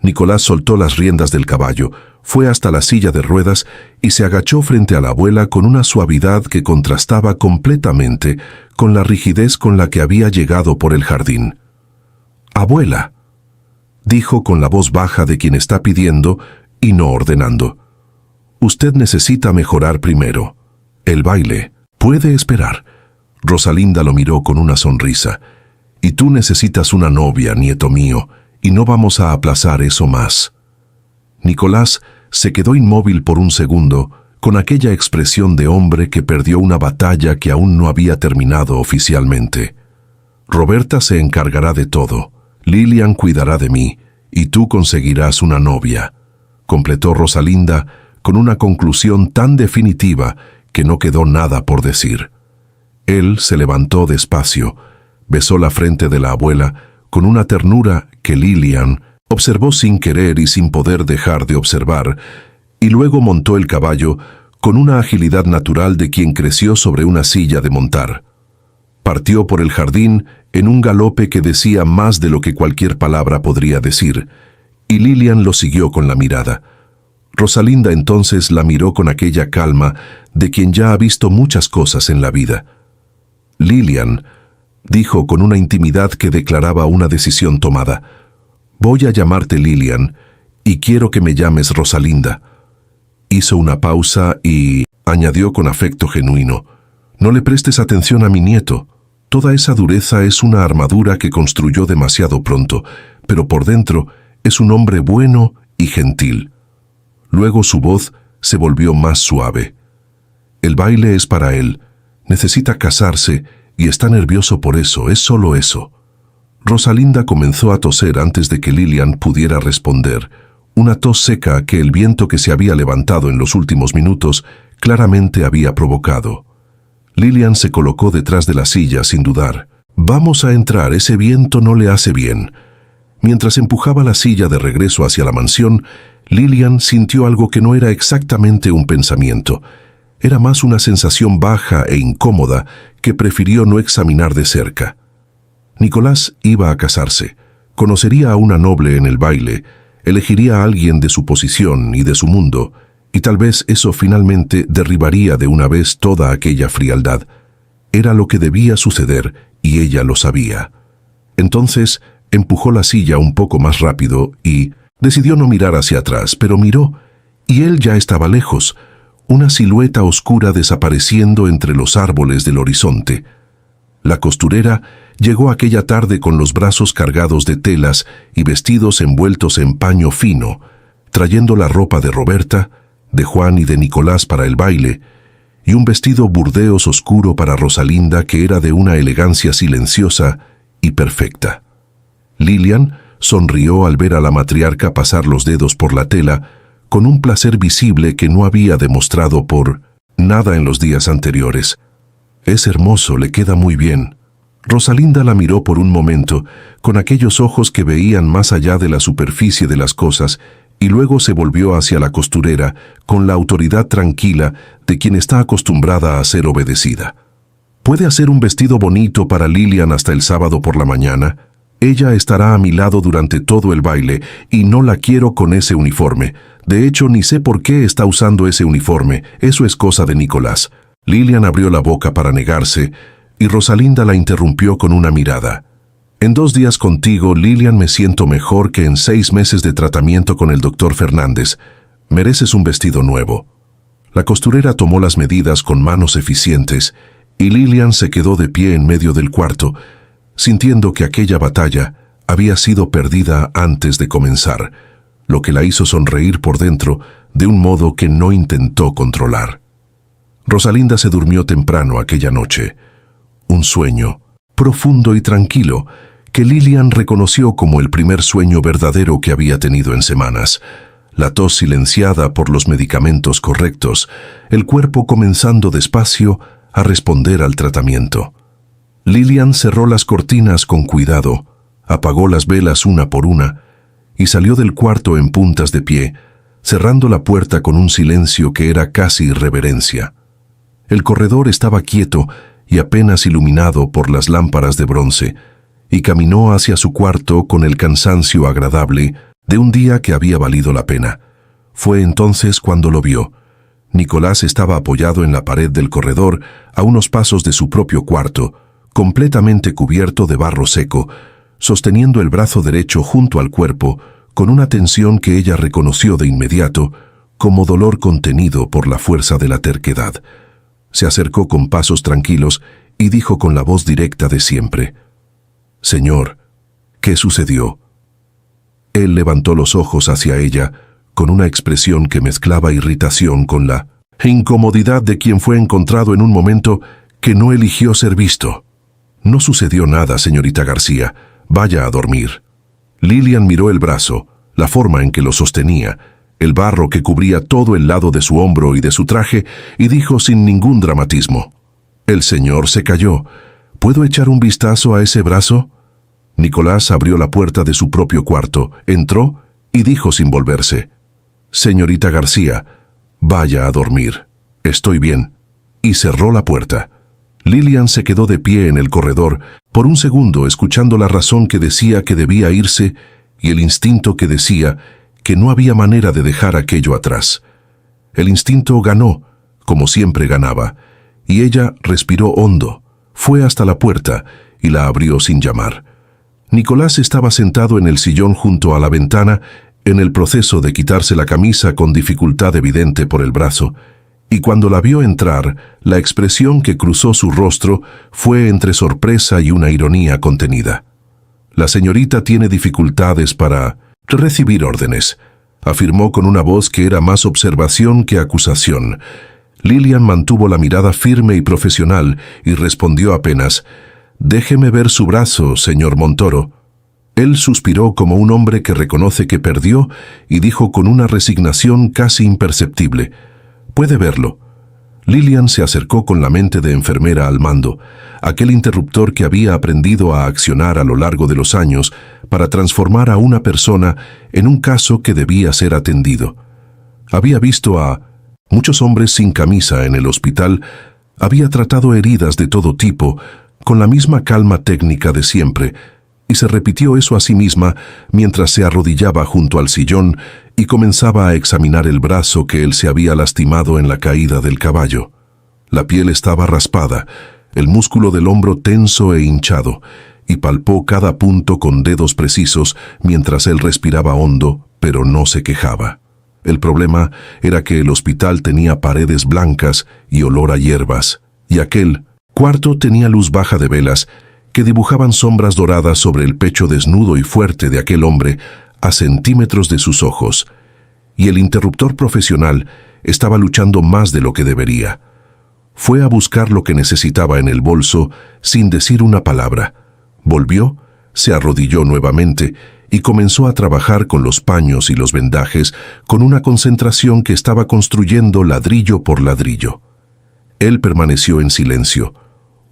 Nicolás soltó las riendas del caballo, fue hasta la silla de ruedas y se agachó frente a la abuela con una suavidad que contrastaba completamente con la rigidez con la que había llegado por el jardín. «Abuela», dijo con la voz baja de quien está pidiendo y no ordenando. «Usted necesita mejorar primero. El baile puede esperar». Rosalinda lo miró con una sonrisa. «Y tú necesitas una novia, nieto mío, y no vamos a aplazar eso más». Nicolás se quedó inmóvil por un segundo, con aquella expresión de hombre que perdió una batalla que aún no había terminado oficialmente. «Roberta se encargará de todo. Lilian cuidará de mí, y tú conseguirás una novia», completó Rosalinda con una conclusión tan definitiva que no quedó nada por decir. Él se levantó despacio, besó la frente de la abuela con una ternura que Lilian observó sin querer y sin poder dejar de observar, y luego montó el caballo con una agilidad natural de quien creció sobre una silla de montar. Partió por el jardín en un galope que decía más de lo que cualquier palabra podría decir, y Lilian lo siguió con la mirada. Rosalinda entonces la miró con aquella calma de quien ya ha visto muchas cosas en la vida. «Lilian», dijo con una intimidad que declaraba una decisión tomada, «voy a llamarte Lilian y quiero que me llames Rosalinda». Hizo una pausa y añadió con afecto genuino, «No le prestes atención a mi nieto. Toda esa dureza es una armadura que construyó demasiado pronto, pero por dentro es un hombre bueno y gentil». Luego su voz se volvió más suave. «El baile es para él. Necesita casarse y está nervioso por eso, es solo eso». Rosalinda comenzó a toser antes de que Lilian pudiera responder, una tos seca que el viento que se había levantado en los últimos minutos claramente había provocado. Lilian se colocó detrás de la silla sin dudar. «Vamos a entrar, ese viento no le hace bien». Mientras empujaba la silla de regreso hacia la mansión, Lilian sintió algo que no era exactamente un pensamiento. Era más una sensación baja e incómoda que prefirió no examinar de cerca. Nicolás iba a casarse, conocería a una noble en el baile, elegiría a alguien de su posición y de su mundo, y tal vez eso finalmente derribaría de una vez toda aquella frialdad. Era lo que debía suceder y ella lo sabía. Entonces empujó la silla un poco más rápido y decidió no mirar hacia atrás, pero miró, y él ya estaba lejos, una silueta oscura desapareciendo entre los árboles del horizonte. La costurera llegó aquella tarde con los brazos cargados de telas y vestidos envueltos en paño fino, trayendo la ropa de Roberta, de Juan y de Nicolás para el baile, y un vestido burdeos oscuro para Rosalinda que era de una elegancia silenciosa y perfecta. Lilian sonrió al ver a la matriarca pasar los dedos por la tela, con un placer visible que no había demostrado por nada en los días anteriores. «Es hermoso, le queda muy bien». Rosalinda la miró por un momento, con aquellos ojos que veían más allá de la superficie de las cosas, y luego se volvió hacia la costurera, con la autoridad tranquila de quien está acostumbrada a ser obedecida. «¿Puede hacer un vestido bonito para Lilian hasta el sábado por la mañana? Ella estará a mi lado durante todo el baile y no la quiero con ese uniforme. De hecho, ni sé por qué está usando ese uniforme. Eso es cosa de Nicolás». Lilian abrió la boca para negarse y Rosalinda la interrumpió con una mirada. «En 2 días contigo, Lilian, me siento mejor que en 6 meses de tratamiento con el doctor Fernández. Mereces un vestido nuevo». La costurera tomó las medidas con manos eficientes y Lilian se quedó de pie en medio del cuarto, sintiendo que aquella batalla había sido perdida antes de comenzar, lo que la hizo sonreír por dentro de un modo que no intentó controlar. Rosalinda se durmió temprano aquella noche. Un sueño, profundo y tranquilo, que Lilian reconoció como el primer sueño verdadero que había tenido en semanas. La tos silenciada por los medicamentos correctos, el cuerpo comenzando despacio a responder al tratamiento. Lilian cerró las cortinas con cuidado, apagó las velas una por una y salió del cuarto en puntas de pie, cerrando la puerta con un silencio que era casi reverencia. El corredor estaba quieto y apenas iluminado por las lámparas de bronce, y caminó hacia su cuarto con el cansancio agradable de un día que había valido la pena. Fue entonces cuando lo vio. Nicolás estaba apoyado en la pared del corredor a unos pasos de su propio cuarto, completamente cubierto de barro seco, sosteniendo el brazo derecho junto al cuerpo, con una tensión que ella reconoció de inmediato como dolor contenido por la fuerza de la terquedad. Se acercó con pasos tranquilos y dijo con la voz directa de siempre: «Señor, ¿qué sucedió?». Él levantó los ojos hacia ella con una expresión que mezclaba irritación con la incomodidad de quien fue encontrado en un momento que no eligió ser visto. «No sucedió nada, señorita García. Vaya a dormir». Lilian miró el brazo, la forma en que lo sostenía, el barro que cubría todo el lado de su hombro y de su traje, y dijo sin ningún dramatismo: «El señor se cayó. ¿Puedo echar un vistazo a ese brazo?». Nicolás abrió la puerta de su propio cuarto, entró y dijo sin volverse: «Señorita García, vaya a dormir. Estoy bien». Y cerró la puerta. Lilian se quedó de pie en el corredor, por un segundo escuchando la razón que decía que debía irse y el instinto que decía que no había manera de dejar aquello atrás. El instinto ganó, como siempre ganaba, y ella respiró hondo, fue hasta la puerta y la abrió sin llamar. Nicolás estaba sentado en el sillón junto a la ventana, en el proceso de quitarse la camisa con dificultad evidente por el brazo, y cuando la vio entrar, la expresión que cruzó su rostro fue entre sorpresa y una ironía contenida. «La señorita tiene dificultades para recibir órdenes», afirmó con una voz que era más observación que acusación. Lilian mantuvo la mirada firme y profesional y respondió apenas: «Déjeme ver su brazo, señor Montoro». Él suspiró como un hombre que reconoce que perdió y dijo con una resignación casi imperceptible: «Puede verlo». Lilian se acercó con la mente de enfermera al mando, aquel interruptor que había aprendido a accionar a lo largo de los años para transformar a una persona en un caso que debía ser atendido. Había visto a muchos hombres sin camisa en el hospital, había tratado heridas de todo tipo, con la misma calma técnica de siempre, y se repitió eso a sí misma mientras se arrodillaba junto al sillón y comenzaba a examinar el brazo que él se había lastimado en la caída del caballo. La piel estaba raspada, el músculo del hombro tenso e hinchado, y palpó cada punto con dedos precisos mientras él respiraba hondo, pero no se quejaba. El problema era que el hospital tenía paredes blancas y olor a hierbas, y aquel cuarto tenía luz baja de velas que dibujaban sombras doradas sobre el pecho desnudo y fuerte de aquel hombre a centímetros de sus ojos, y el interruptor profesional estaba luchando más de lo que debería. Fue a buscar lo que necesitaba en el bolso sin decir una palabra. Volvió, se arrodilló nuevamente y comenzó a trabajar con los paños y los vendajes con una concentración que estaba construyendo ladrillo por ladrillo. Él permaneció en silencio,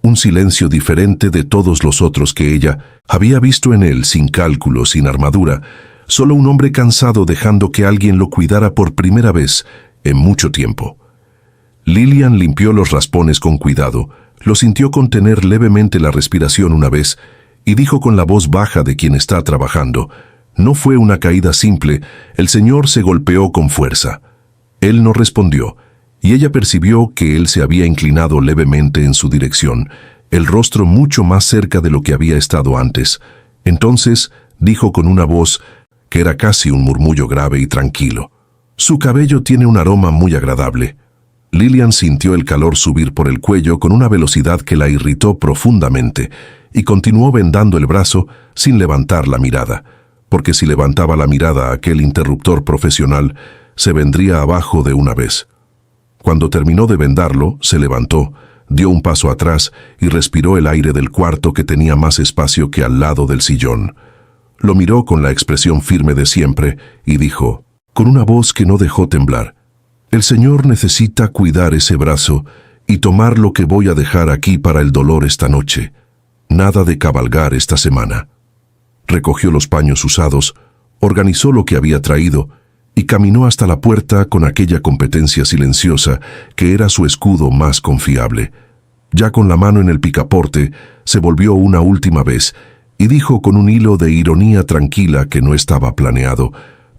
un silencio diferente de todos los otros que ella había visto en él, sin cálculo, sin armadura, solo un hombre cansado dejando que alguien lo cuidara por primera vez en mucho tiempo. Lilian limpió los raspones con cuidado, lo sintió contener levemente la respiración una vez y dijo con la voz baja de quien está trabajando: «No fue una caída simple, el señor se golpeó con fuerza». Él no respondió, y ella percibió que él se había inclinado levemente en su dirección, el rostro mucho más cerca de lo que había estado antes. Entonces dijo con una voz que era casi un murmullo grave y tranquilo: «Su cabello tiene un aroma muy agradable». Lilian sintió el calor subir por el cuello con una velocidad que la irritó profundamente y continuó vendando el brazo sin levantar la mirada, porque si levantaba la mirada a aquel interruptor profesional, se vendría abajo de una vez. Cuando terminó de vendarlo, se levantó, dio un paso atrás y respiró el aire del cuarto que tenía más espacio que al lado del sillón. Lo miró con la expresión firme de siempre y dijo, con una voz que no dejó temblar, «El Señor necesita cuidar ese brazo y tomar lo que voy a dejar aquí para el dolor esta noche. Nada de cabalgar esta semana». Recogió los paños usados, organizó lo que había traído y caminó hasta la puerta con aquella competencia silenciosa que era su escudo más confiable. Ya con la mano en el picaporte, se volvió una última vez y dijo con un hilo de ironía tranquila que no estaba planeado,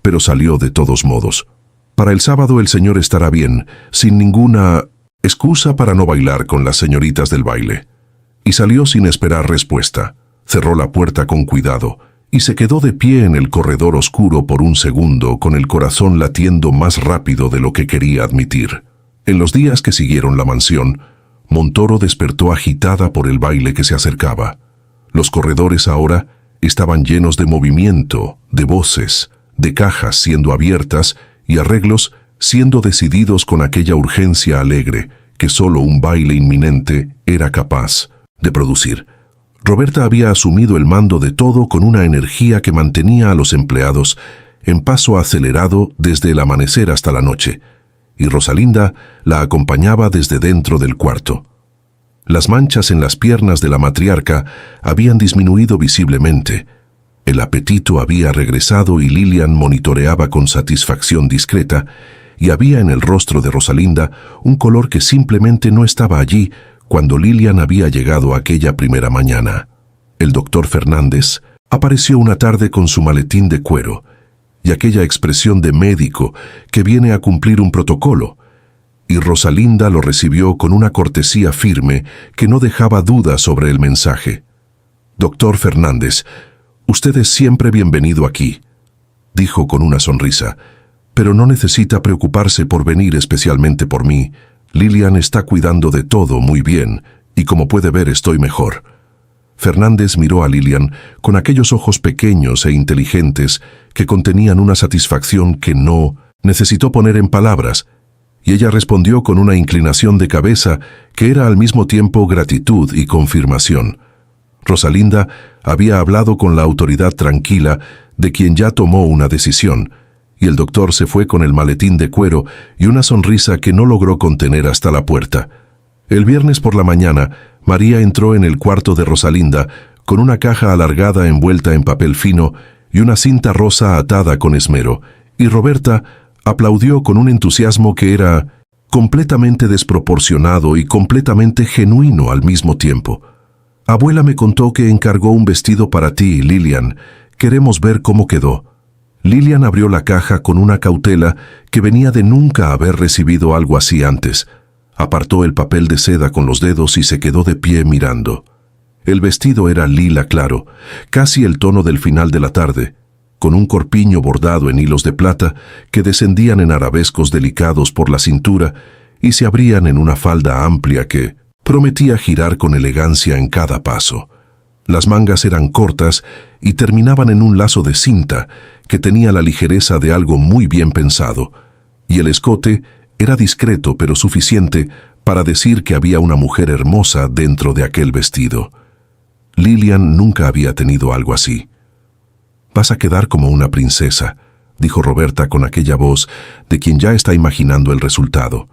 pero salió de todos modos. Para el sábado el señor estará bien, sin ninguna excusa para no bailar con las señoritas del baile. Y salió sin esperar respuesta. Cerró la puerta con cuidado y se quedó de pie en el corredor oscuro por un segundo, con el corazón latiendo más rápido de lo que quería admitir. En los días que siguieron la mansión, Montoro despertó agitada por el baile que se acercaba. Los corredores ahora estaban llenos de movimiento, de voces, de cajas siendo abiertas y arreglos siendo decididos con aquella urgencia alegre que solo un baile inminente era capaz de producir. Roberta había asumido el mando de todo con una energía que mantenía a los empleados en paso acelerado desde el amanecer hasta la noche, y Rosalinda la acompañaba desde dentro del cuarto. Las manchas en las piernas de la matriarca habían disminuido visiblemente. El apetito había regresado y Lilian monitoreaba con satisfacción discreta, y había en el rostro de Rosalinda un color que simplemente no estaba allí cuando Lilian había llegado aquella primera mañana. El doctor Fernández apareció una tarde con su maletín de cuero y aquella expresión de médico que viene a cumplir un protocolo, y Rosalinda lo recibió con una cortesía firme que no dejaba duda sobre el mensaje. «Doctor Fernández, usted es siempre bienvenido aquí», dijo con una sonrisa, «pero no necesita preocuparse por venir especialmente por mí. Lilian está cuidando de todo muy bien, y como puede ver estoy mejor». Fernández miró a Lilian con aquellos ojos pequeños e inteligentes que contenían una satisfacción que no necesitó poner en palabras, y ella respondió con una inclinación de cabeza que era al mismo tiempo gratitud y confirmación. Rosalinda había hablado con la autoridad tranquila de quien ya tomó una decisión, y el doctor se fue con el maletín de cuero y una sonrisa que no logró contener hasta la puerta. El viernes por la mañana, María entró en el cuarto de Rosalinda con una caja alargada envuelta en papel fino y una cinta rosa atada con esmero, y Roberta aplaudió con un entusiasmo que era completamente desproporcionado y completamente genuino al mismo tiempo. «Abuela me contó que encargó un vestido para ti, Lilian. Queremos ver cómo quedó». Lilian abrió la caja con una cautela que venía de nunca haber recibido algo así antes. Apartó el papel de seda con los dedos y se quedó de pie mirando. El vestido era lila claro, casi el tono del final de la tarde, con un corpiño bordado en hilos de plata que descendían en arabescos delicados por la cintura y se abrían en una falda amplia que prometía girar con elegancia en cada paso. Las mangas eran cortas y terminaban en un lazo de cinta que tenía la ligereza de algo muy bien pensado, y el escote era discreto pero suficiente para decir que había una mujer hermosa dentro de aquel vestido. Lilian nunca había tenido algo así. «Vas a quedar como una princesa», dijo Roberta con aquella voz de quien ya está imaginando el resultado.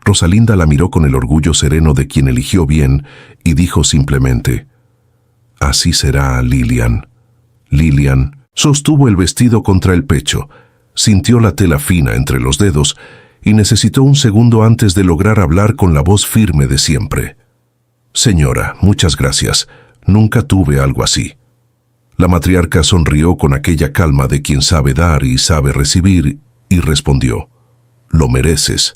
Rosalinda la miró con el orgullo sereno de quien eligió bien y dijo simplemente, «Así será, Lilian». Lilian sostuvo el vestido contra el pecho, sintió la tela fina entre los dedos y necesitó un segundo antes de lograr hablar con la voz firme de siempre. «Señora, muchas gracias. Nunca tuve algo así». La matriarca sonrió con aquella calma de quien sabe dar y sabe recibir y respondió, «Lo mereces».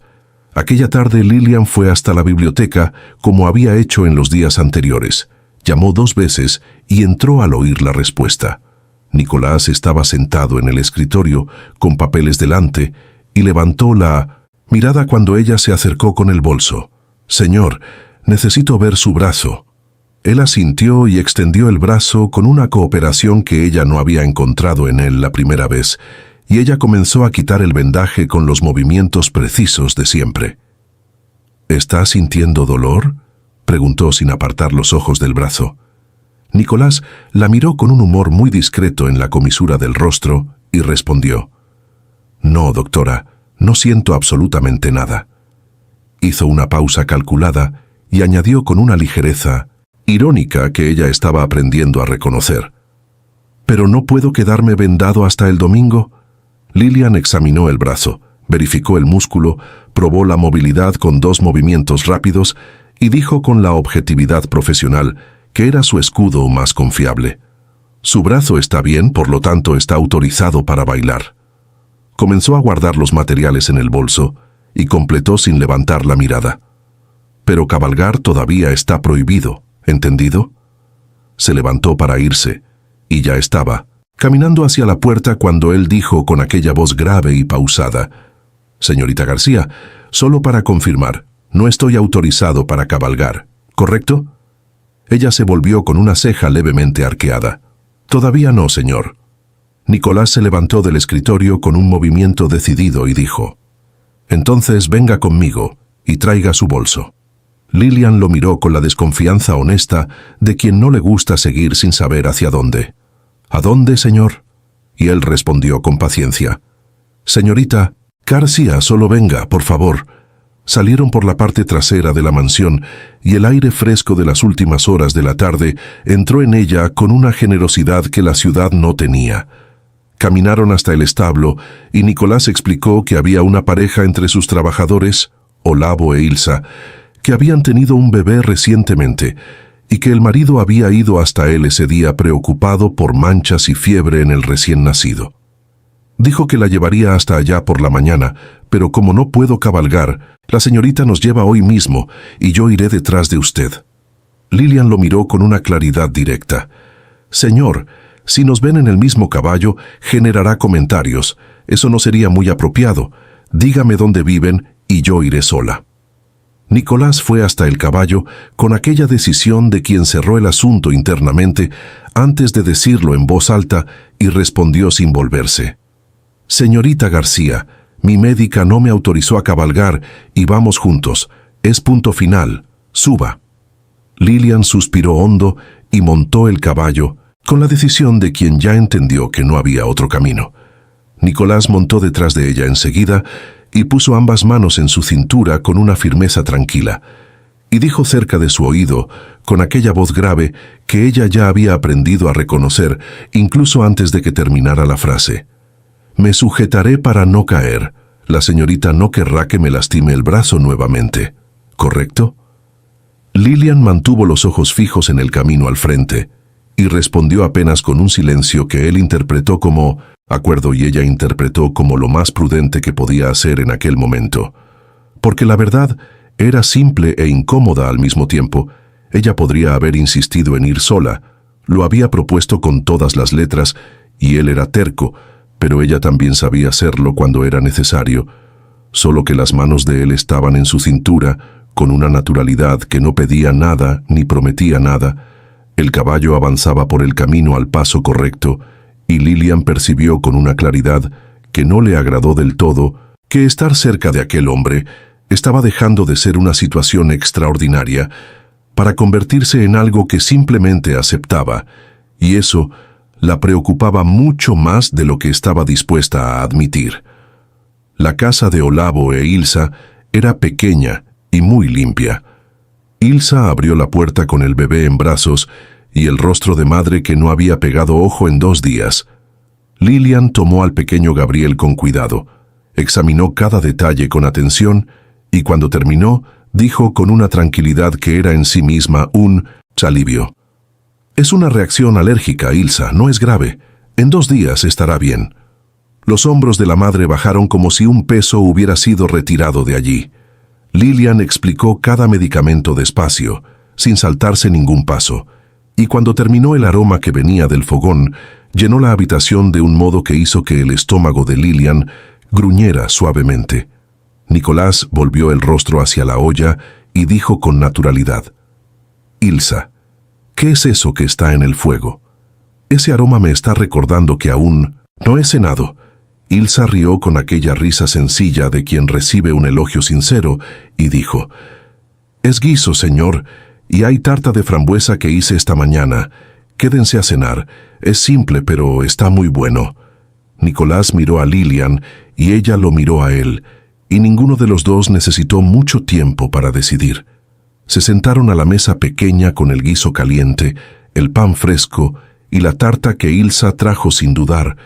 Aquella tarde Lilian fue hasta la biblioteca como había hecho en los días anteriores. Llamó 2 veces y entró al oír la respuesta. Nicolás estaba sentado en el escritorio con papeles delante y levantó la mirada cuando ella se acercó con el bolso. «Señor, necesito ver su brazo». Él asintió y extendió el brazo con una cooperación que ella no había encontrado en él la primera vez, y ella comenzó a quitar el vendaje con los movimientos precisos de siempre. ¿Está sintiendo dolor?, preguntó sin apartar los ojos del brazo. Nicolás la miró con un humor muy discreto en la comisura del rostro y respondió: «No, doctora, no siento absolutamente nada». Hizo una pausa calculada y añadió con una ligereza irónica que ella estaba aprendiendo a reconocer: «¿Pero no puedo quedarme vendado hasta el domingo?». Lilian examinó el brazo, verificó el músculo, probó la movilidad con 2 movimientos rápidos y dijo con la objetividad profesional que era su escudo más confiable: «Su brazo está bien, por lo tanto está autorizado para bailar». Comenzó a guardar los materiales en el bolso y completó sin levantar la mirada: «Pero cabalgar todavía está prohibido, ¿entendido?». Se levantó para irse y ya estaba caminando hacia la puerta cuando él dijo con aquella voz grave y pausada: «Señorita García, solo para confirmar, no estoy autorizado para cabalgar, ¿correcto?». Ella se volvió con una ceja levemente arqueada: «Todavía no, señor». Nicolás se levantó del escritorio con un movimiento decidido y dijo: «Entonces venga conmigo y traiga su bolso». Lilian lo miró con la desconfianza honesta de quien no le gusta seguir sin saber hacia dónde. «¿A dónde, señor?». Y él respondió con paciencia: «Señorita García, solo venga, por favor». Salieron por la parte trasera de la mansión y el aire fresco de las últimas horas de la tarde entró en ella con una generosidad que la ciudad no tenía. Caminaron hasta el establo y Nicolás explicó que había una pareja entre sus trabajadores, Olavo e Ilsa, que habían tenido un bebé recientemente y que el marido había ido hasta él ese día preocupado por manchas y fiebre en el recién nacido. Dijo que la llevaría hasta allá por la mañana, pero como no puedo cabalgar, la señorita nos lleva hoy mismo y yo iré detrás de usted. Lilian lo miró con una claridad directa. «Señor, si nos ven en el mismo caballo, generará comentarios. Eso no sería muy apropiado. Dígame dónde viven y yo iré sola». Nicolás fue hasta el caballo con aquella decisión de quien cerró el asunto internamente antes de decirlo en voz alta y respondió sin volverse: «Señorita García, mi médica no me autorizó a cabalgar y vamos juntos. Es punto final. Suba». Lilian suspiró hondo y montó el caballo, con la decisión de quien ya entendió que no había otro camino. Nicolás montó detrás de ella enseguida y puso ambas manos en su cintura con una firmeza tranquila, y dijo cerca de su oído, con aquella voz grave que ella ya había aprendido a reconocer incluso antes de que terminara la frase: «Me sujetaré para no caer. La señorita no querrá que me lastime el brazo nuevamente, ¿correcto?». Lilian mantuvo los ojos fijos en el camino al frente y respondió apenas con un silencio que él interpretó como acuerdo y ella interpretó como lo más prudente que podía hacer en aquel momento. Porque la verdad era simple e incómoda al mismo tiempo. Ella podría haber insistido en ir sola, lo había propuesto con todas las letras y él era terco, pero ella también sabía hacerlo cuando era necesario, solo que las manos de él estaban en su cintura con una naturalidad que no pedía nada ni prometía nada. El caballo avanzaba por el camino al paso correcto y Lilian percibió con una claridad que no le agradó del todo que estar cerca de aquel hombre estaba dejando de ser una situación extraordinaria para convertirse en algo que simplemente aceptaba, y eso la preocupaba mucho más de lo que estaba dispuesta a admitir. La casa de Olavo e Ilsa era pequeña y muy limpia. Ilsa abrió la puerta con el bebé en brazos y el rostro de madre que no había pegado ojo en 2 días. Lilian tomó al pequeño Gabriel con cuidado, examinó cada detalle con atención y cuando terminó, dijo con una tranquilidad que era en sí misma un alivio: «Es una reacción alérgica, Ilsa, no es grave. En 2 días estará bien». Los hombros de la madre bajaron como si un peso hubiera sido retirado de allí. Lilian explicó cada medicamento despacio, sin saltarse ningún paso, y cuando terminó el aroma que venía del fogón, llenó la habitación de un modo que hizo que el estómago de Lilian gruñera suavemente. Nicolás volvió el rostro hacia la olla y dijo con naturalidad: «Ilsa, ¿qué es eso que está en el fuego? Ese aroma me está recordando que aún no he cenado». Ilsa rió con aquella risa sencilla de quien recibe un elogio sincero y dijo: Es guiso, señor, y hay tarta de frambuesa que hice esta mañana. Quédense a cenar. Es simple, pero está muy bueno. Nicolás miró a Lilian y ella lo miró a él, y ninguno de los dos necesitó mucho tiempo para decidir. Se sentaron a la mesa pequeña con el guiso caliente, el pan fresco y la tarta que Ilsa trajo sin dudar,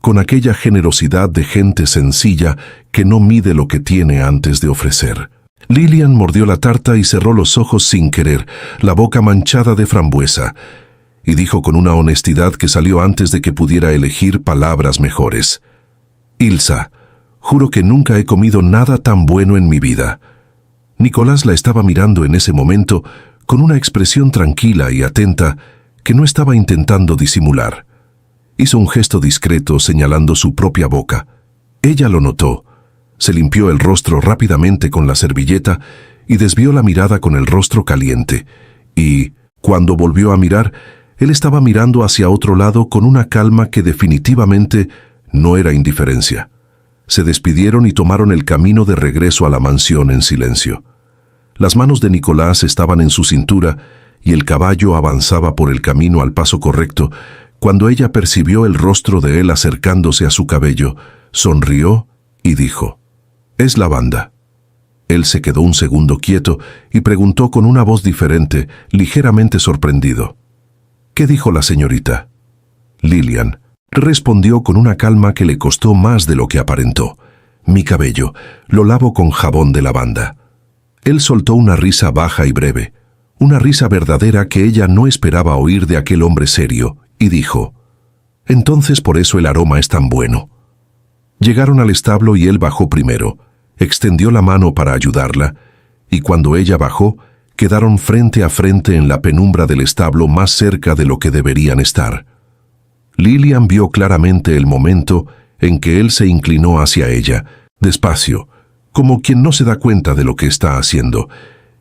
con aquella generosidad de gente sencilla que no mide lo que tiene antes de ofrecer. Lilian mordió la tarta y cerró los ojos sin querer, la boca manchada de frambuesa, y dijo con una honestidad que salió antes de que pudiera elegir palabras mejores: Ilsa, juro que nunca he comido nada tan bueno en mi vida. Nicolás la estaba mirando en ese momento con una expresión tranquila y atenta que no estaba intentando disimular. Hizo un gesto discreto señalando su propia boca. Ella lo notó. Se limpió el rostro rápidamente con la servilleta y desvió la mirada con el rostro caliente. Y, cuando volvió a mirar, él estaba mirando hacia otro lado con una calma que definitivamente no era indiferencia. Se despidieron y tomaron el camino de regreso a la mansión en silencio. Las manos de Nicolás estaban en su cintura y el caballo avanzaba por el camino al paso correcto, cuando ella percibió el rostro de él acercándose a su cabello, sonrió y dijo: «Es lavanda». Él se quedó un segundo quieto y preguntó con una voz diferente, ligeramente sorprendido: «¿Qué dijo la señorita?» Lilian respondió con una calma que le costó más de lo que aparentó: «Mi cabello, lo lavo con jabón de lavanda». Él soltó una risa baja y breve, una risa verdadera que ella no esperaba oír de aquel hombre serio, y dijo: «Entonces por eso el aroma es tan bueno». Llegaron al establo y él bajó primero, extendió la mano para ayudarla, y cuando ella bajó, quedaron frente a frente en la penumbra del establo más cerca de lo que deberían estar. Lilian vio claramente el momento en que él se inclinó hacia ella, despacio, como quien no se da cuenta de lo que está haciendo,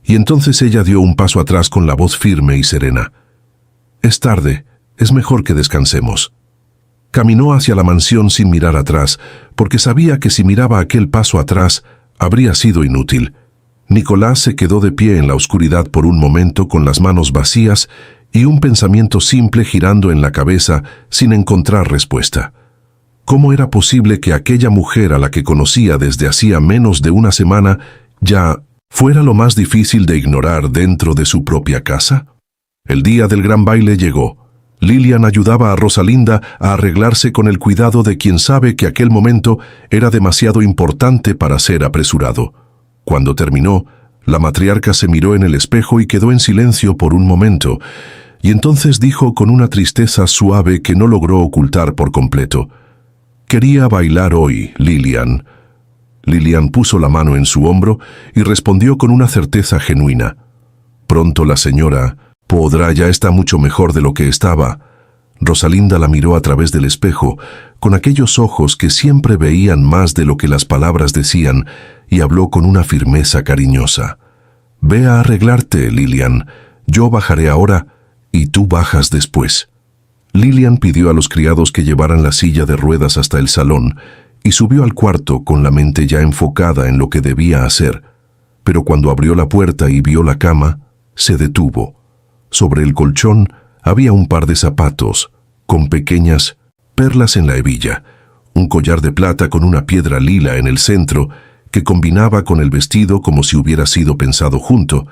y entonces ella dio un paso atrás con la voz firme y serena: «Es tarde, es mejor que descansemos». Caminó hacia la mansión sin mirar atrás, porque sabía que si miraba aquel paso atrás, habría sido inútil. Nicolás se quedó de pie en la oscuridad por un momento con las manos vacías y un pensamiento simple girando en la cabeza sin encontrar respuesta. ¿Cómo era posible que aquella mujer a la que conocía desde hacía menos de una semana ya fuera lo más difícil de ignorar dentro de su propia casa? El día del gran baile llegó. Lilian ayudaba a Rosalinda a arreglarse con el cuidado de quien sabe que aquel momento era demasiado importante para ser apresurado. Cuando terminó, la matriarca se miró en el espejo y quedó en silencio por un momento, y entonces dijo con una tristeza suave que no logró ocultar por completo: «Quería bailar hoy, Lilian». Lilian puso la mano en su hombro y respondió con una certeza genuina: «Pronto la señora Podrá ya está mucho mejor de lo que estaba». Rosalinda la miró a través del espejo, con aquellos ojos que siempre veían más de lo que las palabras decían, y habló con una firmeza cariñosa: «Ve a arreglarte, Lilian. Yo bajaré ahora y tú bajas después». Lilian pidió a los criados que llevaran la silla de ruedas hasta el salón y subió al cuarto con la mente ya enfocada en lo que debía hacer. Pero cuando abrió la puerta y vio la cama, se detuvo. Sobre el colchón había un par de zapatos, con pequeñas perlas en la hebilla, un collar de plata con una piedra lila en el centro, que combinaba con el vestido como si hubiera sido pensado junto,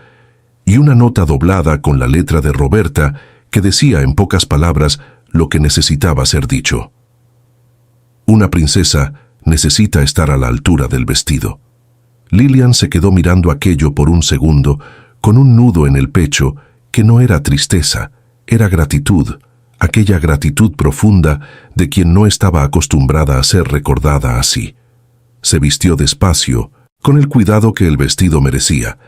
y una nota doblada con la letra de Roberta que decía en pocas palabras lo que necesitaba ser dicho: «Una princesa necesita estar a la altura del vestido». Lilian se quedó mirando aquello por un segundo, con un nudo en el pecho, que no era tristeza, era gratitud, aquella gratitud profunda de quien no estaba acostumbrada a ser recordada así. Se vistió despacio, con el cuidado que el vestido merecía,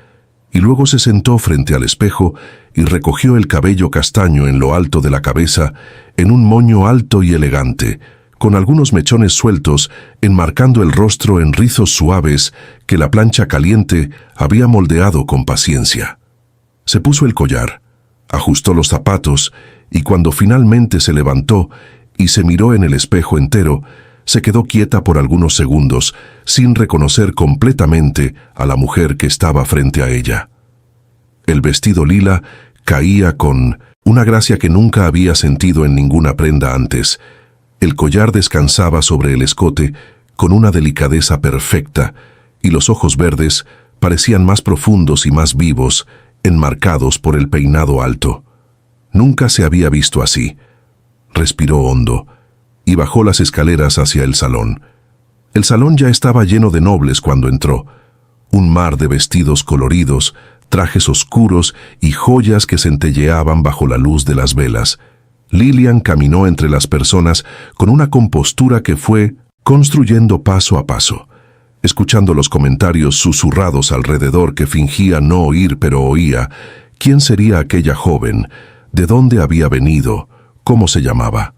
y luego se sentó frente al espejo y recogió el cabello castaño en lo alto de la cabeza, en un moño alto y elegante, con algunos mechones sueltos, enmarcando el rostro en rizos suaves que la plancha caliente había moldeado con paciencia. Se puso el collar, ajustó los zapatos, y cuando finalmente se levantó y se miró en el espejo entero, se quedó quieta por algunos segundos, sin reconocer completamente a la mujer que estaba frente a ella. El vestido lila caía con una gracia que nunca había sentido en ninguna prenda antes. El collar descansaba sobre el escote con una delicadeza perfecta, y los ojos verdes parecían más profundos y más vivos, enmarcados por el peinado alto. Nunca se había visto así. Respiró hondo y bajó las escaleras hacia el salón. El salón ya estaba lleno de nobles cuando entró. Un mar de vestidos coloridos, trajes oscuros y joyas que centelleaban bajo la luz de las velas. Lilian caminó entre las personas con una compostura que fue construyendo paso a paso, escuchando los comentarios susurrados alrededor que fingía no oír pero oía. ¿Quién sería aquella joven? ¿De dónde había venido? ¿Cómo se llamaba?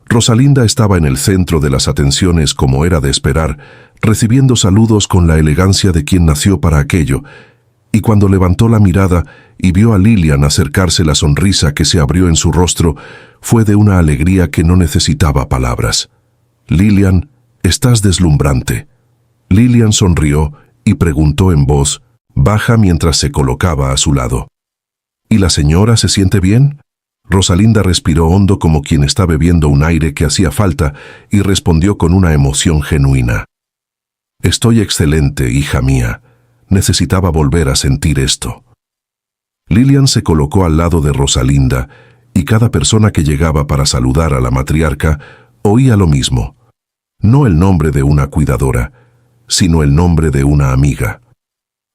Rosalinda estaba en el centro de las atenciones como era de esperar, recibiendo saludos con la elegancia de quien nació para aquello, y cuando levantó la mirada y vio a Lilian acercarse, la sonrisa que se abrió en su rostro fue de una alegría que no necesitaba palabras. «Lilian, estás deslumbrante». Lilian sonrió y preguntó en voz baja mientras se colocaba a su lado. «¿Y la señora se siente bien?» Rosalinda respiró hondo como quien está bebiendo un aire que hacía falta y respondió con una emoción genuina. «Estoy excelente, hija mía. Necesitaba volver a sentir esto». Lilian se colocó al lado de Rosalinda y cada persona que llegaba para saludar a la matriarca oía lo mismo. No el nombre de una cuidadora, sino el nombre de una amiga.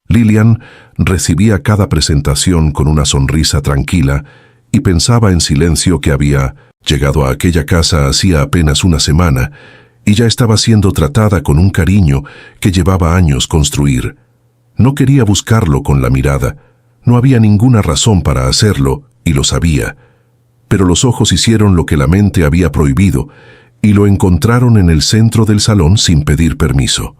Lilian recibía cada presentación con una sonrisa tranquila y pensaba en silencio que había llegado a aquella casa hacía apenas una semana y ya estaba siendo tratada con un cariño que llevaba años construir. No quería buscarlo con la mirada, no había ninguna razón para hacerlo y lo sabía, pero los ojos hicieron lo que la mente había prohibido y lo encontraron en el centro del salón sin pedir permiso.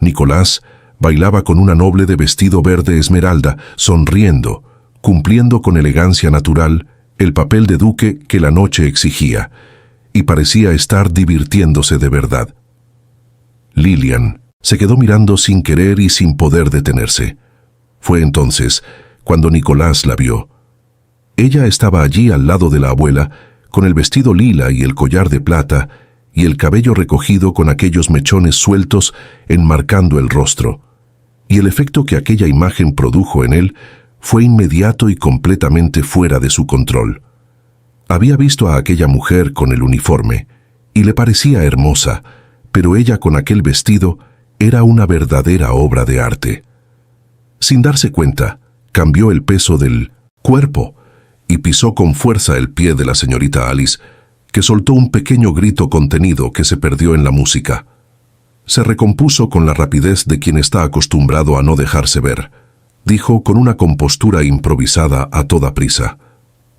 Nicolás bailaba con una noble de vestido verde esmeralda, sonriendo, cumpliendo con elegancia natural el papel de duque que la noche exigía, y parecía estar divirtiéndose de verdad. Lilian se quedó mirando sin querer y sin poder detenerse. Fue entonces cuando Nicolás la vio. Ella estaba allí al lado de la abuela, con el vestido lila y el collar de plata, y el cabello recogido con aquellos mechones sueltos enmarcando el rostro, y el efecto que aquella imagen produjo en él fue inmediato y completamente fuera de su control. Había visto a aquella mujer con el uniforme, y le parecía hermosa, pero ella con aquel vestido era una verdadera obra de arte. Sin darse cuenta, cambió el peso del cuerpo y pisó con fuerza el pie de la señorita Alice, que soltó un pequeño grito contenido que se perdió en la música. Se recompuso con la rapidez de quien está acostumbrado a no dejarse ver. Dijo con una compostura improvisada a toda prisa: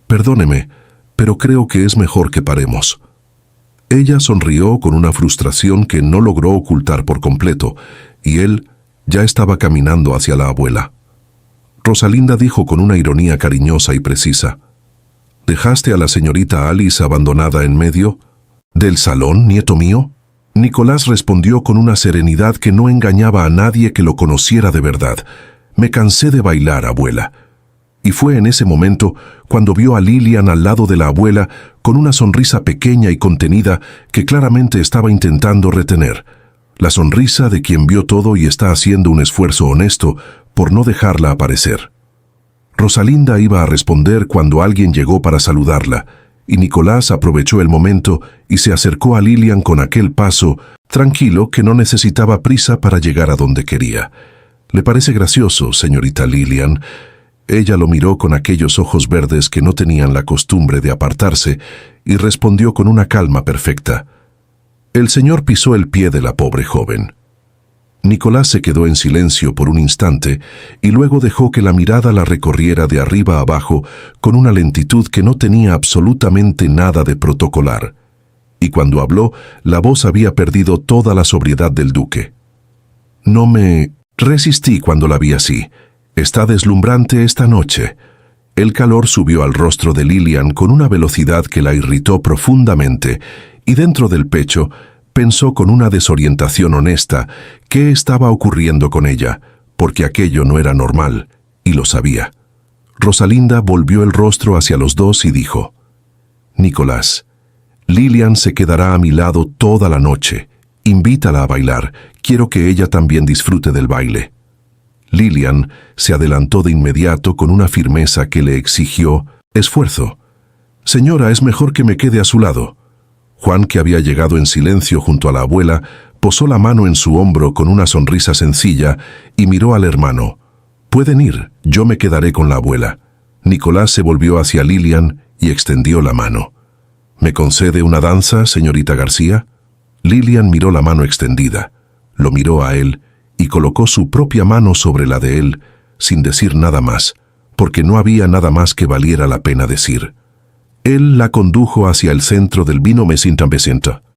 «Perdóneme, pero creo que es mejor que paremos». Ella sonrió con una frustración que no logró ocultar por completo, y él ya estaba caminando hacia la abuela. Rosalinda dijo con una ironía cariñosa y precisa: «¿Dejaste a la señorita Alice abandonada en medio del salón, nieto mío?» Nicolás respondió con una serenidad que no engañaba a nadie que lo conociera de verdad: «Me cansé de bailar, abuela». Y fue en ese momento cuando vio a Lilian al lado de la abuela con una sonrisa pequeña y contenida que claramente estaba intentando retener. La sonrisa de quien vio todo y está haciendo un esfuerzo honesto por no dejarla aparecer. Rosalinda iba a responder cuando alguien llegó para saludarla, y Nicolás aprovechó el momento y se acercó a Lilian con aquel paso tranquilo que no necesitaba prisa para llegar a donde quería. «¿Le parece gracioso, señorita Lilian?» Ella lo miró con aquellos ojos verdes que no tenían la costumbre de apartarse y respondió con una calma perfecta: «El señor pisó el pie de la pobre joven». Nicolás se quedó en silencio por un instante y luego dejó que la mirada la recorriera de arriba a abajo con una lentitud que no tenía absolutamente nada de protocolar. Y cuando habló, la voz había perdido toda la sobriedad del duque. «No me resistí cuando la vi así. Está deslumbrante esta noche». El calor subió al rostro de Lilian con una velocidad que la irritó profundamente, y dentro del pecho pensó con una desorientación honesta qué estaba ocurriendo con ella, porque aquello no era normal, y lo sabía. Rosalinda volvió el rostro hacia los dos y dijo: «Nicolás, Lilian se quedará a mi lado toda la noche. Invítala a bailar, quiero que ella también disfrute del baile». Lilian se adelantó de inmediato con una firmeza que le exigió esfuerzo. «Señora, es mejor que me quede a su lado». Juan, que había llegado en silencio junto a la abuela, posó la mano en su hombro con una sonrisa sencilla y miró al hermano. «Pueden ir, yo me quedaré con la abuela». Nicolás se volvió hacia Lilian y extendió la mano. «¿Me concede una danza, señorita García?» Lilian miró la mano extendida, lo miró a él y colocó su propia mano sobre la de él, sin decir nada más, porque no había nada más que valiera la pena decir. Él la condujo hacia el centro del vino Mesinta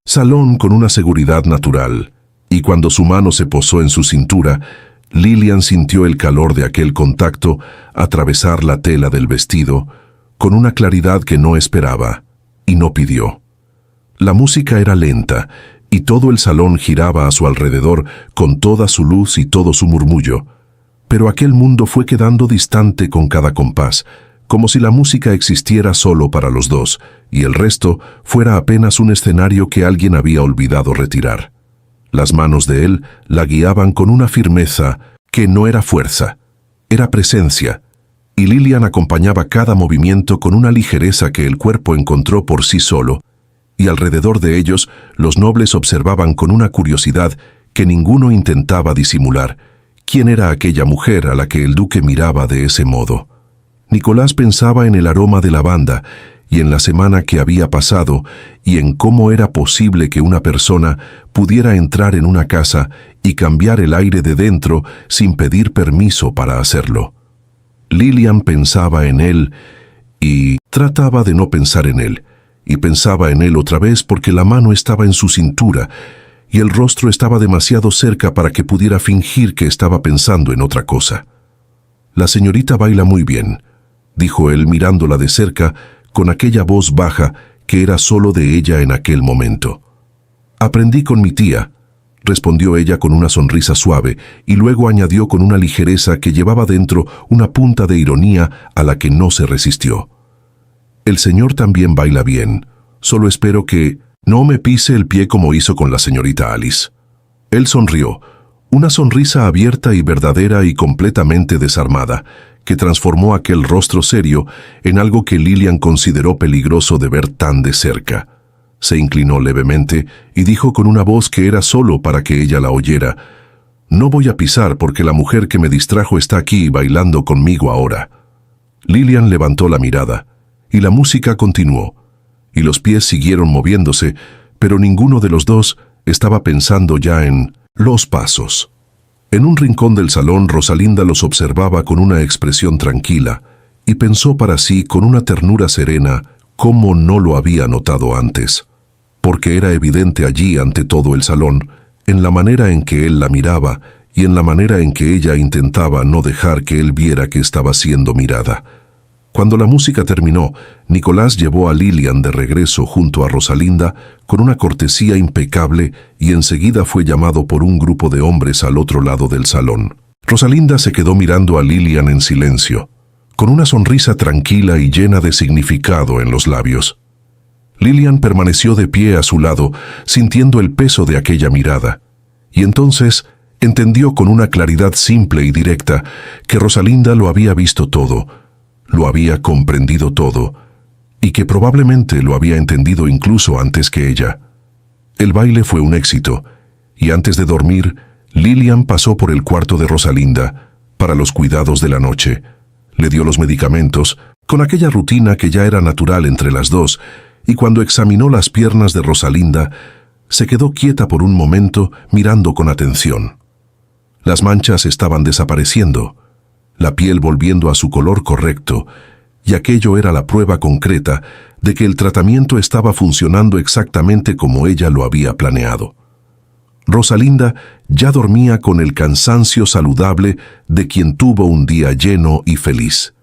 salón con una seguridad natural, y cuando su mano se posó en su cintura, Lilian sintió el calor de aquel contacto atravesar la tela del vestido con una claridad que no esperaba, y no pidió. La música era lenta, y todo el salón giraba a su alrededor con toda su luz y todo su murmullo, pero aquel mundo fue quedando distante con cada compás, como si la música existiera solo para los dos, y el resto fuera apenas un escenario que alguien había olvidado retirar. Las manos de él la guiaban con una firmeza que no era fuerza, era presencia, y Lilian acompañaba cada movimiento con una ligereza que el cuerpo encontró por sí solo, y alrededor de ellos los nobles observaban con una curiosidad que ninguno intentaba disimular quién era aquella mujer a la que el duque miraba de ese modo. Nicolás pensaba en el aroma de lavanda y en la semana que había pasado y en cómo era posible que una persona pudiera entrar en una casa y cambiar el aire de dentro sin pedir permiso para hacerlo. Lilian pensaba en él y trataba de no pensar en él, y pensaba en él otra vez porque la mano estaba en su cintura y el rostro estaba demasiado cerca para que pudiera fingir que estaba pensando en otra cosa. «La señorita baila muy bien», dijo él mirándola de cerca con aquella voz baja que era solo de ella en aquel momento. «Aprendí con mi tía», respondió ella con una sonrisa suave, y luego añadió con una ligereza que llevaba dentro una punta de ironía a la que no se resistió: «El señor también baila bien, solo espero que no me pise el pie como hizo con la señorita Alice». Él sonrió, una sonrisa abierta y verdadera y completamente desarmada, que transformó aquel rostro serio en algo que Lilian consideró peligroso de ver tan de cerca. Se inclinó levemente y dijo con una voz que era solo para que ella la oyera: «No voy a pisar porque la mujer que me distrajo está aquí bailando conmigo ahora». Lilian levantó la mirada, y la música continuó, y los pies siguieron moviéndose, pero ninguno de los dos estaba pensando ya en los pasos. En un rincón del salón, Rosalinda los observaba con una expresión tranquila, y pensó para sí con una ternura serena cómo no lo había notado antes, porque era evidente allí ante todo el salón, en la manera en que él la miraba y en la manera en que ella intentaba no dejar que él viera que estaba siendo mirada. Cuando la música terminó, Nicolás llevó a Lilian de regreso junto a Rosalinda con una cortesía impecable y enseguida fue llamado por un grupo de hombres al otro lado del salón. Rosalinda se quedó mirando a Lilian en silencio, con una sonrisa tranquila y llena de significado en los labios. Lilian permaneció de pie a su lado, sintiendo el peso de aquella mirada, y entonces entendió con una claridad simple y directa que Rosalinda lo había visto todo, lo había comprendido todo, y que probablemente lo había entendido incluso antes que ella. El baile fue un éxito, y antes de dormir, Lilian pasó por el cuarto de Rosalinda para los cuidados de la noche. Le dio los medicamentos, con aquella rutina que ya era natural entre las dos, y cuando examinó las piernas de Rosalinda, se quedó quieta por un momento mirando con atención. Las manchas estaban desapareciendo, la piel volviendo a su color correcto, y aquello era la prueba concreta de que el tratamiento estaba funcionando exactamente como ella lo había planeado. Rosalinda ya dormía con el cansancio saludable de quien tuvo un día lleno y feliz.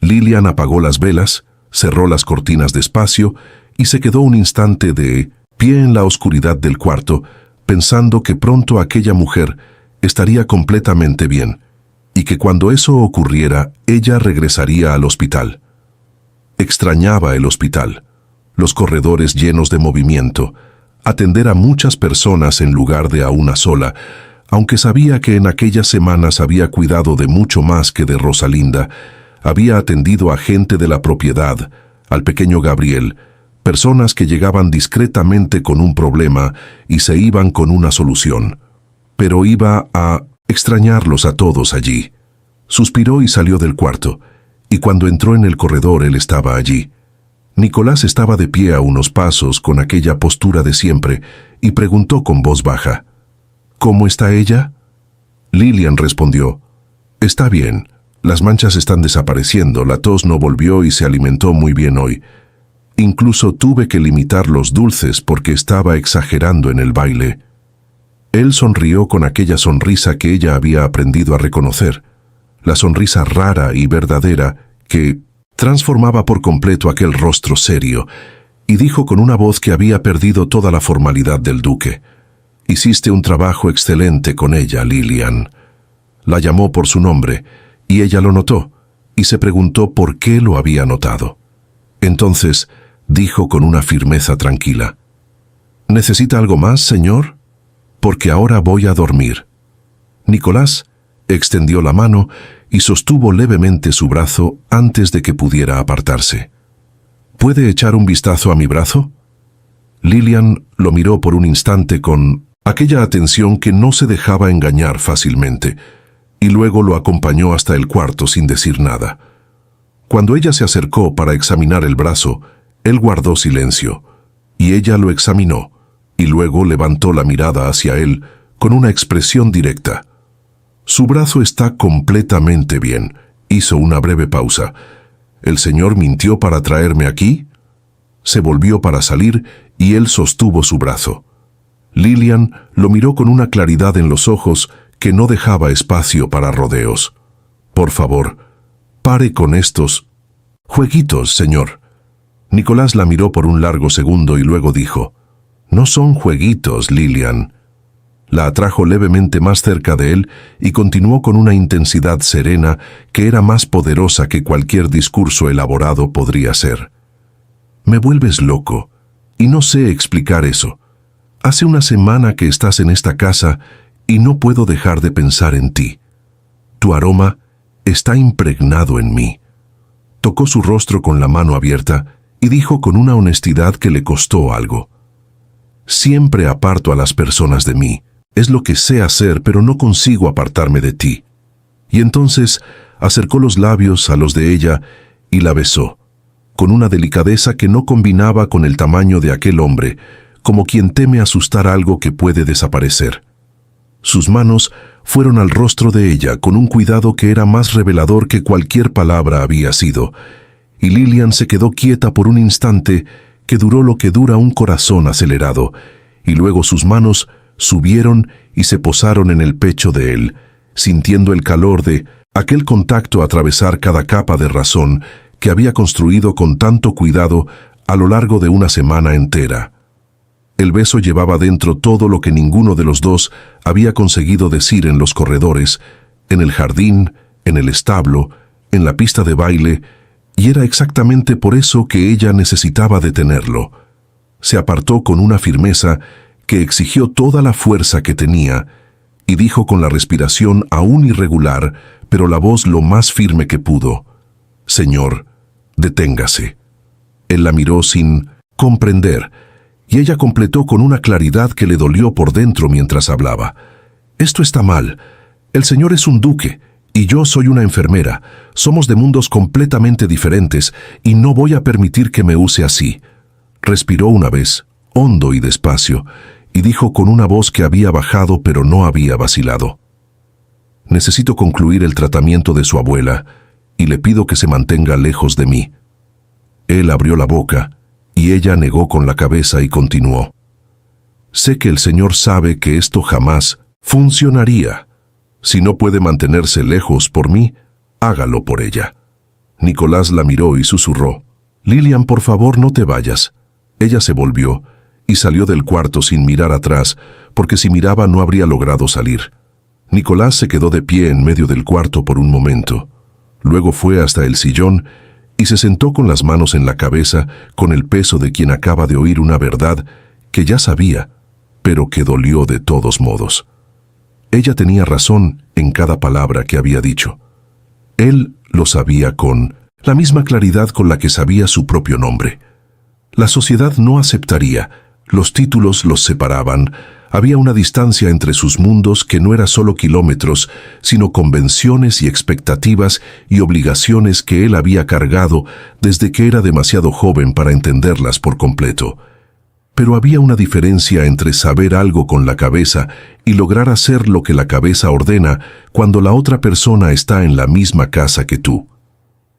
Lilian apagó las velas, cerró las cortinas despacio y se quedó un instante de pie en la oscuridad del cuarto, pensando que pronto aquella mujer estaría completamente bien, y que cuando eso ocurriera, ella regresaría al hospital. Extrañaba el hospital, los corredores llenos de movimiento, atender a muchas personas en lugar de a una sola, aunque sabía que en aquellas semanas había cuidado de mucho más que de Rosalinda. Había atendido a gente de la propiedad, al pequeño Gabriel, personas que llegaban discretamente con un problema y se iban con una solución. Pero iba a extrañarlos a todos allí. Suspiró y salió del cuarto, y cuando entró en el corredor él estaba allí. Nicolás estaba de pie a unos pasos con aquella postura de siempre y preguntó con voz baja: ¿Cómo está ella? Lilian respondió: Está bien, las manchas están desapareciendo, la tos no volvió y se alimentó muy bien hoy. Incluso tuve que limitar los dulces porque estaba exagerando en el baile. Él sonrió con aquella sonrisa que ella había aprendido a reconocer, la sonrisa rara y verdadera que transformaba por completo aquel rostro serio, y dijo con una voz que había perdido toda la formalidad del duque: Hiciste un trabajo excelente con ella, Lilian. La llamó por su nombre, y ella lo notó, y se preguntó por qué lo había notado. Entonces dijo con una firmeza tranquila: ¿Necesita algo más, señor? Porque ahora voy a dormir. Nicolás extendió la mano y sostuvo levemente su brazo antes de que pudiera apartarse. ¿Puede echar un vistazo a mi brazo? Lilian lo miró por un instante con aquella atención que no se dejaba engañar fácilmente, y luego lo acompañó hasta el cuarto sin decir nada. Cuando ella se acercó para examinar el brazo, él guardó silencio, y ella lo examinó, y luego levantó la mirada hacia él con una expresión directa. Su brazo está completamente bien. Hizo una breve pausa. ¿El señor mintió para traerme aquí? Se volvió para salir y él sostuvo su brazo. Lilian lo miró con una claridad en los ojos que no dejaba espacio para rodeos. Por favor, pare con estos jueguitos, señor. Nicolás la miró por un largo segundo y luego dijo: No son jueguitos, Lilian. La atrajo levemente más cerca de él y continuó con una intensidad serena que era más poderosa que cualquier discurso elaborado podría ser. Me vuelves loco, y no sé explicar eso. Hace una semana que estás en esta casa y no puedo dejar de pensar en ti. Tu aroma está impregnado en mí. Tocó su rostro con la mano abierta y dijo con una honestidad que le costó algo: Siempre aparto a las personas de mí. Es lo que sé hacer, pero no consigo apartarme de ti. Y entonces acercó los labios a los de ella y la besó, con una delicadeza que no combinaba con el tamaño de aquel hombre, como quien teme asustar algo que puede desaparecer. Sus manos fueron al rostro de ella con un cuidado que era más revelador que cualquier palabra había sido, y Lilian se quedó quieta por un instante que duró lo que dura un corazón acelerado, y luego sus manos subieron y se posaron en el pecho de él, sintiendo el calor de aquel contacto atravesar cada capa de razón que había construido con tanto cuidado a lo largo de una semana entera. El beso llevaba dentro todo lo que ninguno de los dos había conseguido decir en los corredores, en el jardín, en el establo, en la pista de baile, y era exactamente por eso que ella necesitaba detenerlo. Se apartó con una firmeza que exigió toda la fuerza que tenía, y dijo con la respiración aún irregular, pero la voz lo más firme que pudo: Señor, deténgase. Él la miró sin comprender, y ella completó con una claridad que le dolió por dentro mientras hablaba: Esto está mal. El señor es un duque, y yo soy una enfermera. Somos de mundos completamente diferentes, y no voy a permitir que me use así. Respiró una vez, hondo y despacio, y dijo con una voz que había bajado pero no había vacilado: Necesito concluir el tratamiento de su abuela, y le pido que se mantenga lejos de mí. Él abrió la boca, y ella negó con la cabeza y continuó: Sé que el señor sabe que esto jamás funcionaría. Si no puede mantenerse lejos por mí, hágalo por ella. Nicolás la miró y susurró: Lilian, por favor, no te vayas. Ella se volvió y salió del cuarto sin mirar atrás, porque si miraba no habría logrado salir. Nicolás se quedó de pie en medio del cuarto por un momento. Luego fue hasta el sillón y se sentó con las manos en la cabeza, con el peso de quien acaba de oír una verdad que ya sabía, pero que dolió de todos modos. Ella tenía razón en cada palabra que había dicho. Él lo sabía con la misma claridad con la que sabía su propio nombre. La sociedad no aceptaría, los títulos los separaban, había una distancia entre sus mundos que no era solo kilómetros, sino convenciones y expectativas y obligaciones que él había cargado desde que era demasiado joven para entenderlas por completo. Pero había una diferencia entre saber algo con la cabeza y lograr hacer lo que la cabeza ordena cuando la otra persona está en la misma casa que tú.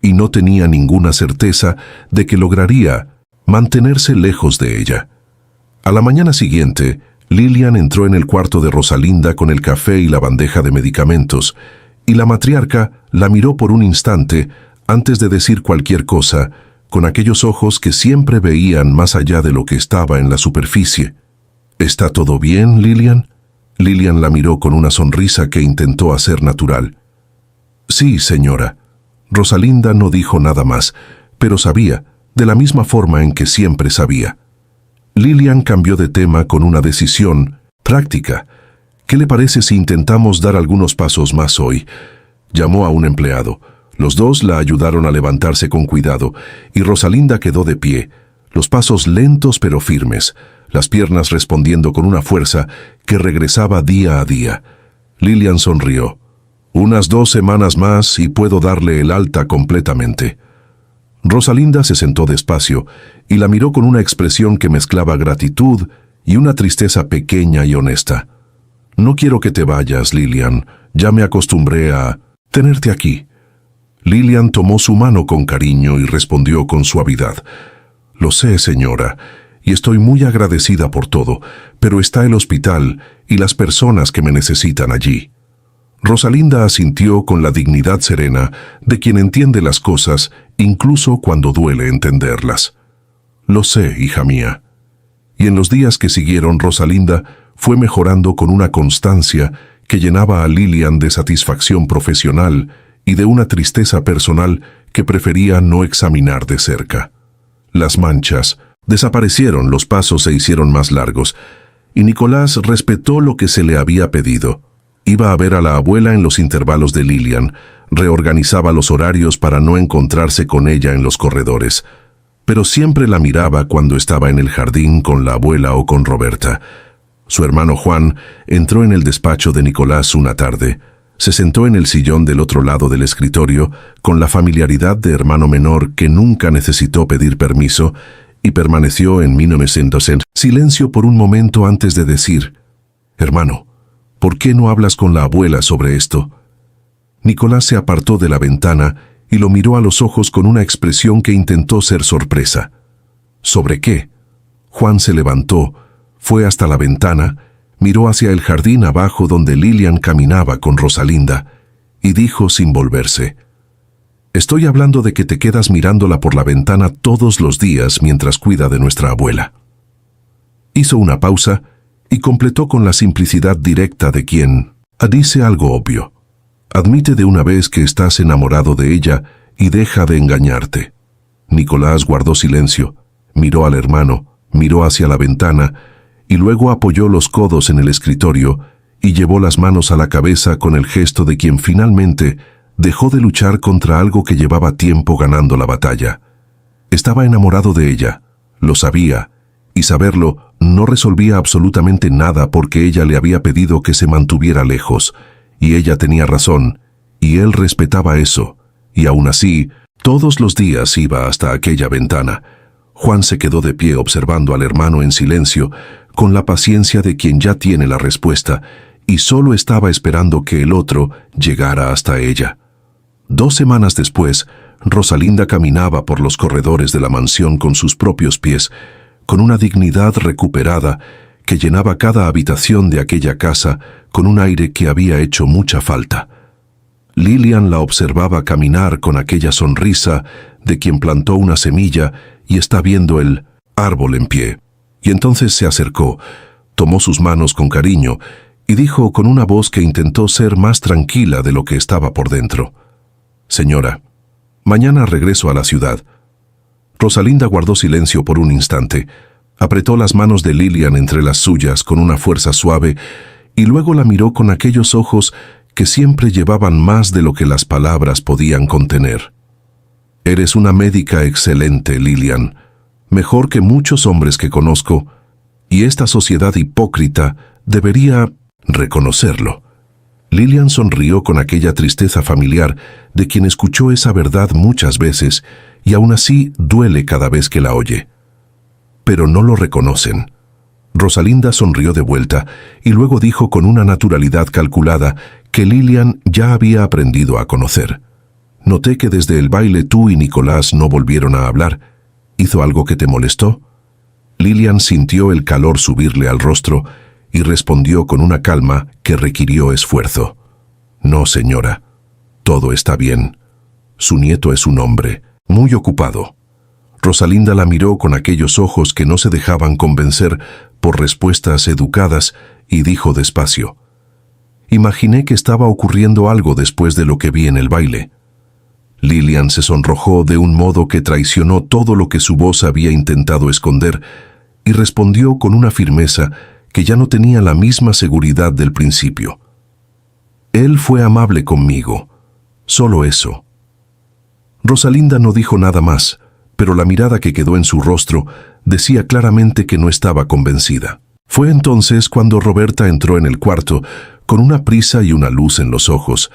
Y no tenía ninguna certeza de que lograría mantenerse lejos de ella. A la mañana siguiente, Lilian entró en el cuarto de Rosalinda con el café y la bandeja de medicamentos, y la matriarca la miró por un instante antes de decir cualquier cosa, con aquellos ojos que siempre veían más allá de lo que estaba en la superficie. ¿Está todo bien, Lilian? Lilian la miró con una sonrisa que intentó hacer natural. Sí, señora. Rosalinda no dijo nada más, pero sabía, de la misma forma en que siempre sabía. Lilian cambió de tema con una decisión práctica. ¿Qué le parece si intentamos dar algunos pasos más hoy? Llamó a un empleado. Los dos la ayudaron a levantarse con cuidado, y Rosalinda quedó de pie, los pasos lentos pero firmes, las piernas respondiendo con una fuerza que regresaba día a día. Lilian sonrió. Unas 2 semanas más y puedo darle el alta completamente. Rosalinda se sentó despacio y la miró con una expresión que mezclaba gratitud y una tristeza pequeña y honesta. No quiero que te vayas, Lilian. Ya me acostumbré a tenerte aquí. Lilian tomó su mano con cariño y respondió con suavidad. Lo sé, señora, y estoy muy agradecida por todo, pero está el hospital y las personas que me necesitan allí. Rosalinda asintió con la dignidad serena de quien entiende las cosas, incluso cuando duele entenderlas. Lo sé, hija mía. Y en los días que siguieron, Rosalinda fue mejorando con una constancia que llenaba a Lilian de satisfacción profesional y de una tristeza personal que prefería no examinar de cerca. Las manchas desaparecieron, los pasos se hicieron más largos, y Nicolás respetó lo que se le había pedido. Iba a ver a la abuela en los intervalos de Lilian, reorganizaba los horarios para no encontrarse con ella en los corredores, pero siempre la miraba cuando estaba en el jardín con la abuela o con Roberta. Su hermano Juan entró en el despacho de Nicolás una tarde. Se sentó en el sillón del otro lado del escritorio con la familiaridad de hermano menor que nunca necesitó pedir permiso y permaneció en silencio por un momento antes de decir: «Hermano, ¿por qué no hablas con la abuela sobre esto?» Nicolás se apartó de la ventana y lo miró a los ojos con una expresión que intentó ser sorpresa. ¿Sobre qué? Juan se levantó, fue hasta la ventana, miró hacia el jardín abajo donde Lilian caminaba con Rosalinda y dijo sin volverse: «Estoy hablando de que te quedas mirándola por la ventana todos los días mientras cuida de nuestra abuela». Hizo una pausa y completó con la simplicidad directa de quien dice algo obvio. Admite de una vez que estás enamorado de ella y deja de engañarte. Nicolás guardó silencio, miró al hermano, miró hacia la ventana y luego apoyó los codos en el escritorio y llevó las manos a la cabeza con el gesto de quien finalmente dejó de luchar contra algo que llevaba tiempo ganando la batalla. Estaba enamorado de ella, lo sabía, y saberlo no resolvía absolutamente nada porque ella le había pedido que se mantuviera lejos, y ella tenía razón, y él respetaba eso, y aún así, todos los días iba hasta aquella ventana. Juan se quedó de pie observando al hermano en silencio, con la paciencia de quien ya tiene la respuesta, y solo estaba esperando que el otro llegara hasta ella. 2 semanas después, Rosalinda caminaba por los corredores de la mansión con sus propios pies, con una dignidad recuperada que llenaba cada habitación de aquella casa con un aire que había hecho mucha falta. Lilian la observaba caminar con aquella sonrisa de quien plantó una semilla y está viendo el árbol en pie. Y entonces se acercó, tomó sus manos con cariño y dijo con una voz que intentó ser más tranquila de lo que estaba por dentro: «Señora, mañana regreso a la ciudad». Rosalinda guardó silencio por un instante, apretó las manos de Lilian entre las suyas con una fuerza suave y luego la miró con aquellos ojos que siempre llevaban más de lo que las palabras podían contener. «Eres una médica excelente, Lilian, mejor que muchos hombres que conozco, y esta sociedad hipócrita debería reconocerlo». Lilian sonrió con aquella tristeza familiar de quien escuchó esa verdad muchas veces y aún así duele cada vez que la oye. «Pero no lo reconocen». Rosalinda sonrió de vuelta y luego dijo con una naturalidad calculada que Lilian ya había aprendido a conocer: «Noté que desde el baile tú y Nicolás no volvieron a hablar. ¿Hizo algo que te molestó?». Lilian sintió el calor subirle al rostro y respondió con una calma que requirió esfuerzo: «No, señora, todo está bien. Su nieto es un hombre muy ocupado». Rosalinda la miró con aquellos ojos que no se dejaban convencer por respuestas educadas y dijo despacio: «Imaginé que estaba ocurriendo algo después de lo que vi en el baile». Lilian se sonrojó de un modo que traicionó todo lo que su voz había intentado esconder y respondió con una firmeza que ya no tenía la misma seguridad del principio: «Él fue amable conmigo, solo eso». Rosalinda no dijo nada más, pero la mirada que quedó en su rostro decía claramente que no estaba convencida. Fue entonces cuando Roberta entró en el cuarto con una prisa y una luz en los ojos,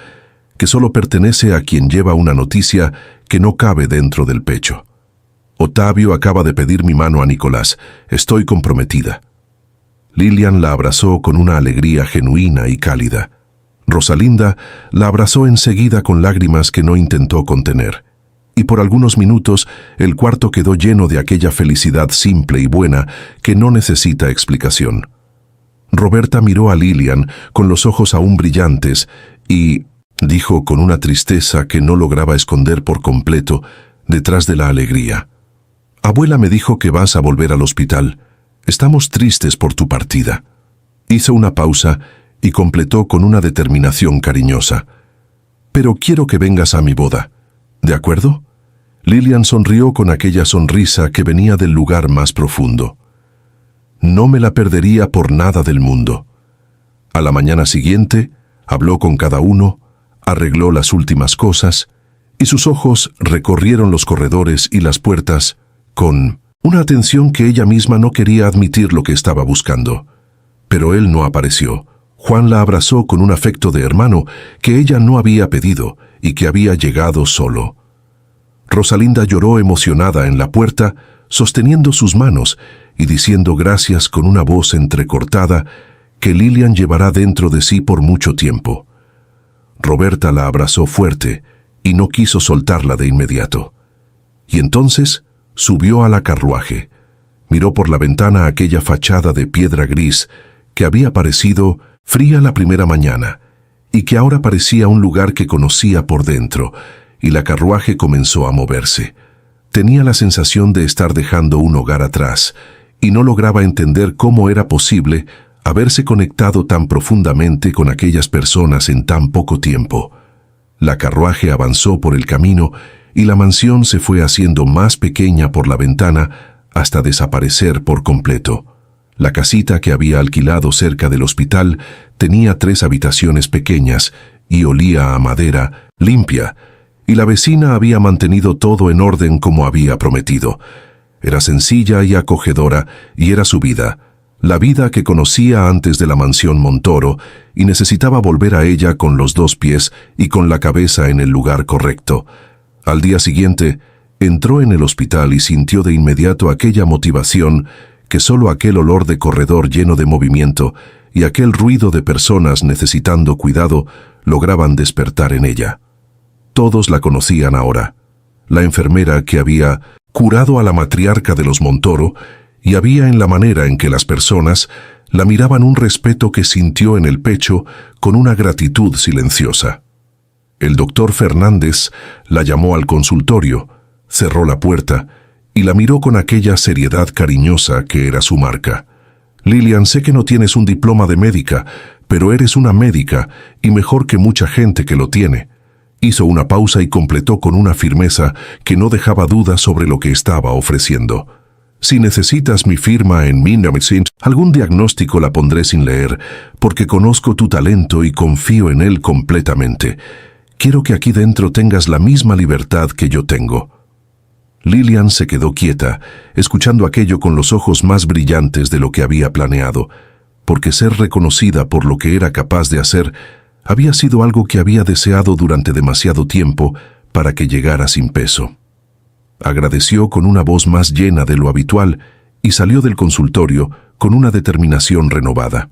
que solo pertenece a quien lleva una noticia que no cabe dentro del pecho. «Ottavio acaba de pedir mi mano a Nicolás. Estoy comprometida». Lilian la abrazó con una alegría genuina y cálida. Rosalinda la abrazó enseguida con lágrimas que no intentó contener. Y por algunos minutos el cuarto quedó lleno de aquella felicidad simple y buena que no necesita explicación. Roberta miró a Lilian con los ojos aún brillantes y dijo con una tristeza que no lograba esconder por completo detrás de la alegría: «Abuela me dijo que vas a volver al hospital. Estamos tristes por tu partida». Hizo una pausa y completó con una determinación cariñosa: «Pero quiero que vengas a mi boda. ¿De acuerdo?». Lilian sonrió con aquella sonrisa que venía del lugar más profundo. «No me la perdería por nada del mundo». A la mañana siguiente, habló con cada uno, arregló las últimas cosas, y sus ojos recorrieron los corredores y las puertas con una atención que ella misma no quería admitir lo que estaba buscando. Pero él no apareció. Juan la abrazó con un afecto de hermano que ella no había pedido y que había llegado solo. Rosalinda lloró emocionada en la puerta, sosteniendo sus manos y diciendo gracias con una voz entrecortada que Lilian llevará dentro de sí por mucho tiempo. Roberta la abrazó fuerte y no quiso soltarla de inmediato. Y entonces subió a la carruaje. Miró por la ventana aquella fachada de piedra gris que había parecido fría la primera mañana y que ahora parecía un lugar que conocía por dentro, y la carruaje comenzó a moverse. Tenía la sensación de estar dejando un hogar atrás y no lograba entender cómo era posible haberse conectado tan profundamente con aquellas personas en tan poco tiempo. La carruaje avanzó por el camino y la mansión se fue haciendo más pequeña por la ventana hasta desaparecer por completo. La casita que había alquilado cerca del hospital tenía 3 habitaciones pequeñas y olía a madera limpia, y la vecina había mantenido todo en orden como había prometido. Era sencilla y acogedora, y era su vida, la vida que conocía antes de la mansión Montoro, y necesitaba volver a ella con los 2 pies y con la cabeza en el lugar correcto. Al día siguiente, entró en el hospital y sintió de inmediato aquella motivación que solo aquel olor de corredor lleno de movimiento y aquel ruido de personas necesitando cuidado lograban despertar en ella. Todos la conocían ahora, la enfermera que había curado a la matriarca de los Montoro, y había en la manera en que las personas la miraban un respeto que sintió en el pecho con una gratitud silenciosa. El doctor Fernández la llamó al consultorio, cerró la puerta y la miró con aquella seriedad cariñosa que era su marca. Lilian, sé que no tienes un diploma de médica, pero eres una médica y mejor que mucha gente que lo tiene. Hizo una pausa y completó con una firmeza que no dejaba dudas sobre lo que estaba ofreciendo. Si necesitas mi firma en Medicine, algún diagnóstico la pondré sin leer, porque conozco tu talento y confío en él completamente. Quiero que aquí dentro tengas la misma libertad que yo tengo. Lilian se quedó quieta, escuchando aquello con los ojos más brillantes de lo que había planeado, porque ser reconocida por lo que era capaz de hacer había sido algo que había deseado durante demasiado tiempo para que llegara sin peso. Agradeció con una voz más llena de lo habitual y salió del consultorio con una determinación renovada.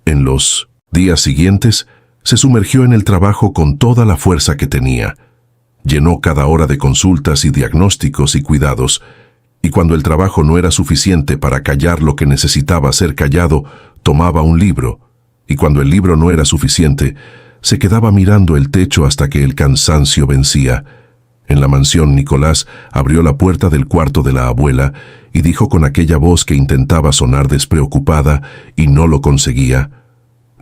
En los días siguientes, se sumergió en el trabajo con toda la fuerza que tenía. Llenó cada hora de consultas y diagnósticos y cuidados, y cuando el trabajo no era suficiente para callar lo que necesitaba ser callado, tomaba un libro, y cuando el libro no era suficiente, se quedaba mirando el techo hasta que el cansancio vencía. En la mansión, Nicolás abrió la puerta del cuarto de la abuela y dijo con aquella voz que intentaba sonar despreocupada y no lo conseguía: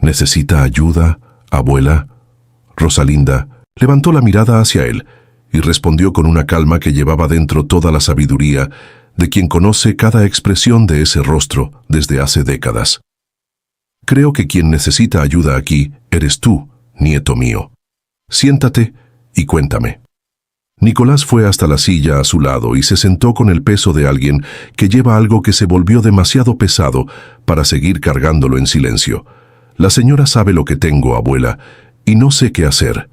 ¿Necesita ayuda, abuela? Rosalinda levantó la mirada hacia él y respondió con una calma que llevaba dentro toda la sabiduría de quien conoce cada expresión de ese rostro desde hace décadas. Creo que quien necesita ayuda aquí eres tú, nieto mío. Siéntate y cuéntame. Nicolás fue hasta la silla a su lado y se sentó con el peso de alguien que lleva algo que se volvió demasiado pesado para seguir cargándolo en silencio. La señora sabe lo que tengo, abuela, y no sé qué hacer.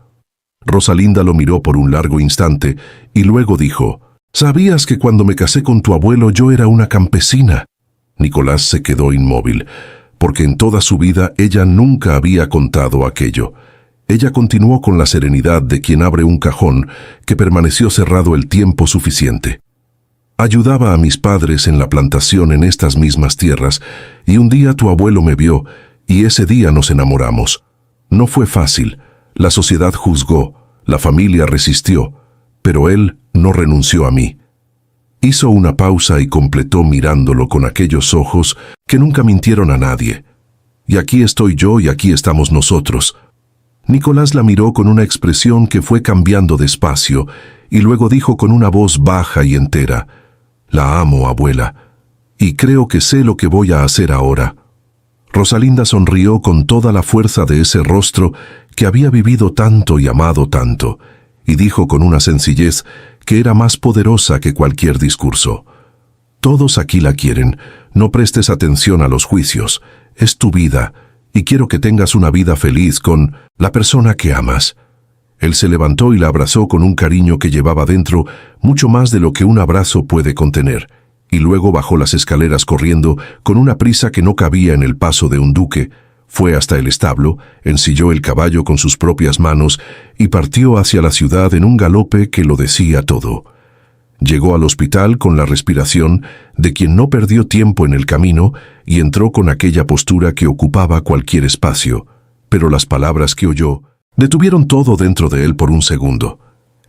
Rosalinda lo miró por un largo instante y luego dijo: ¿Sabías que cuando me casé con tu abuelo yo era una campesina? Nicolás se quedó inmóvil, porque en toda su vida ella nunca había contado aquello. Ella continuó con la serenidad de quien abre un cajón que permaneció cerrado el tiempo suficiente. Ayudaba a mis padres en la plantación en estas mismas tierras, y un día tu abuelo me vio, y ese día nos enamoramos. No fue fácil. La sociedad juzgó, la familia resistió, pero él no renunció a mí. Hizo una pausa y completó mirándolo con aquellos ojos que nunca mintieron a nadie. Y aquí estoy yo y aquí estamos nosotros. Nicolás la miró con una expresión que fue cambiando despacio y luego dijo con una voz baja y entera: La amo, abuela, y creo que sé lo que voy a hacer ahora. Rosalinda sonrió con toda la fuerza de ese rostro que había vivido tanto y amado tanto, y dijo con una sencillez que era más poderosa que cualquier discurso: Todos aquí la quieren, no prestes atención a los juicios, es tu vida, y quiero que tengas una vida feliz con la persona que amas. Él se levantó y la abrazó con un cariño que llevaba dentro mucho más de lo que un abrazo puede contener, y luego bajó las escaleras corriendo con una prisa que no cabía en el paso de un duque. Fue hasta el establo, ensilló el caballo con sus propias manos y partió hacia la ciudad en un galope que lo decía todo. Llegó al hospital con la respiración de quien no perdió tiempo en el camino y entró con aquella postura que ocupaba cualquier espacio, pero las palabras que oyó detuvieron todo dentro de él por un segundo.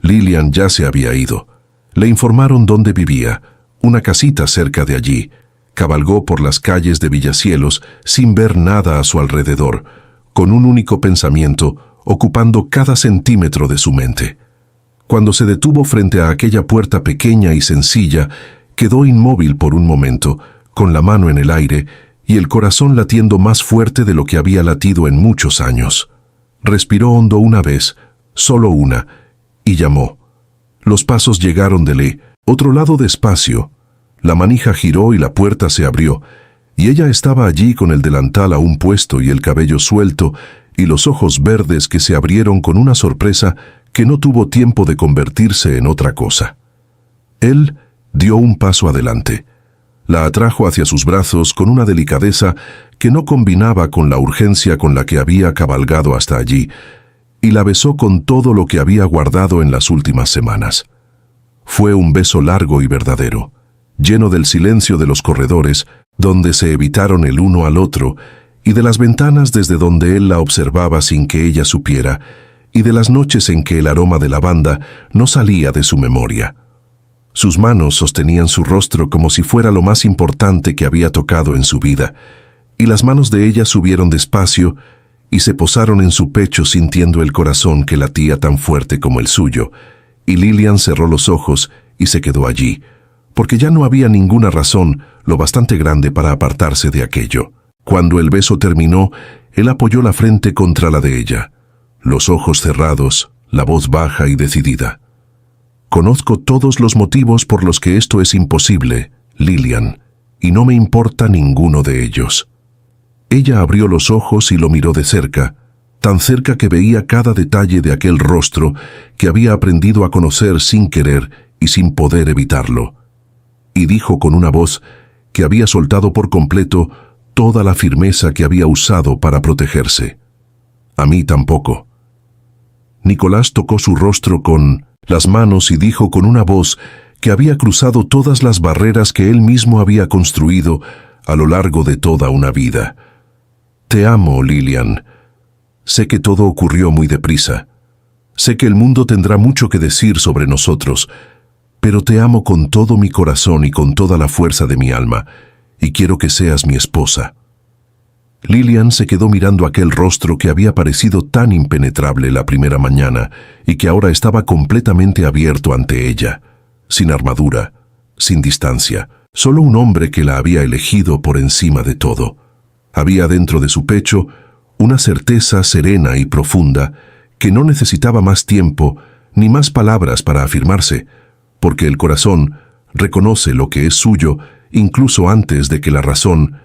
Lilian ya se había ido. Le informaron dónde vivía, una casita cerca de allí. Cabalgó por las calles de Villacielos sin ver nada a su alrededor, con un único pensamiento ocupando cada centímetro de su mente. Cuando se detuvo frente a aquella puerta pequeña y sencilla, quedó inmóvil por un momento, con la mano en el aire y el corazón latiendo más fuerte de lo que había latido en muchos años. Respiró hondo una vez, solo una, y llamó. Los pasos llegaron del otro lado despacio. La manija giró y la puerta se abrió, y ella estaba allí con el delantal aún puesto y el cabello suelto y los ojos verdes que se abrieron con una sorpresa que no tuvo tiempo de convertirse en otra cosa. Él dio un paso adelante. La atrajo hacia sus brazos con una delicadeza que no combinaba con la urgencia con la que había cabalgado hasta allí, y la besó con todo lo que había guardado en las últimas semanas. Fue un beso largo y verdadero, lleno del silencio de los corredores, donde se evitaron el uno al otro, y de las ventanas desde donde él la observaba sin que ella supiera, y de las noches en que el aroma de lavanda no salía de su memoria. Sus manos sostenían su rostro como si fuera lo más importante que había tocado en su vida, y las manos de ella subieron despacio y se posaron en su pecho sintiendo el corazón que latía tan fuerte como el suyo, y Lilian cerró los ojos y se quedó allí, porque ya no había ninguna razón lo bastante grande para apartarse de aquello. Cuando el beso terminó, él apoyó la frente contra la de ella, los ojos cerrados, la voz baja y decidida. «Conozco todos los motivos por los que esto es imposible, Lilian, y no me importa ninguno de ellos». Ella abrió los ojos y lo miró de cerca, tan cerca que veía cada detalle de aquel rostro que había aprendido a conocer sin querer y sin poder evitarlo. Y dijo con una voz que había soltado por completo toda la firmeza que había usado para protegerse: «A mí tampoco». Nicolás tocó su rostro con las manos y dijo con una voz que había cruzado todas las barreras que él mismo había construido a lo largo de toda una vida: «Te amo, Lilian. Sé que todo ocurrió muy deprisa. Sé que el mundo tendrá mucho que decir sobre nosotros, pero te amo con todo mi corazón y con toda la fuerza de mi alma, y quiero que seas mi esposa». Lilian se quedó mirando aquel rostro que había parecido tan impenetrable la primera mañana y que ahora estaba completamente abierto ante ella, sin armadura, sin distancia, solo un hombre que la había elegido por encima de todo. Había dentro de su pecho una certeza serena y profunda que no necesitaba más tiempo ni más palabras para afirmarse, porque el corazón reconoce lo que es suyo incluso antes de que la razón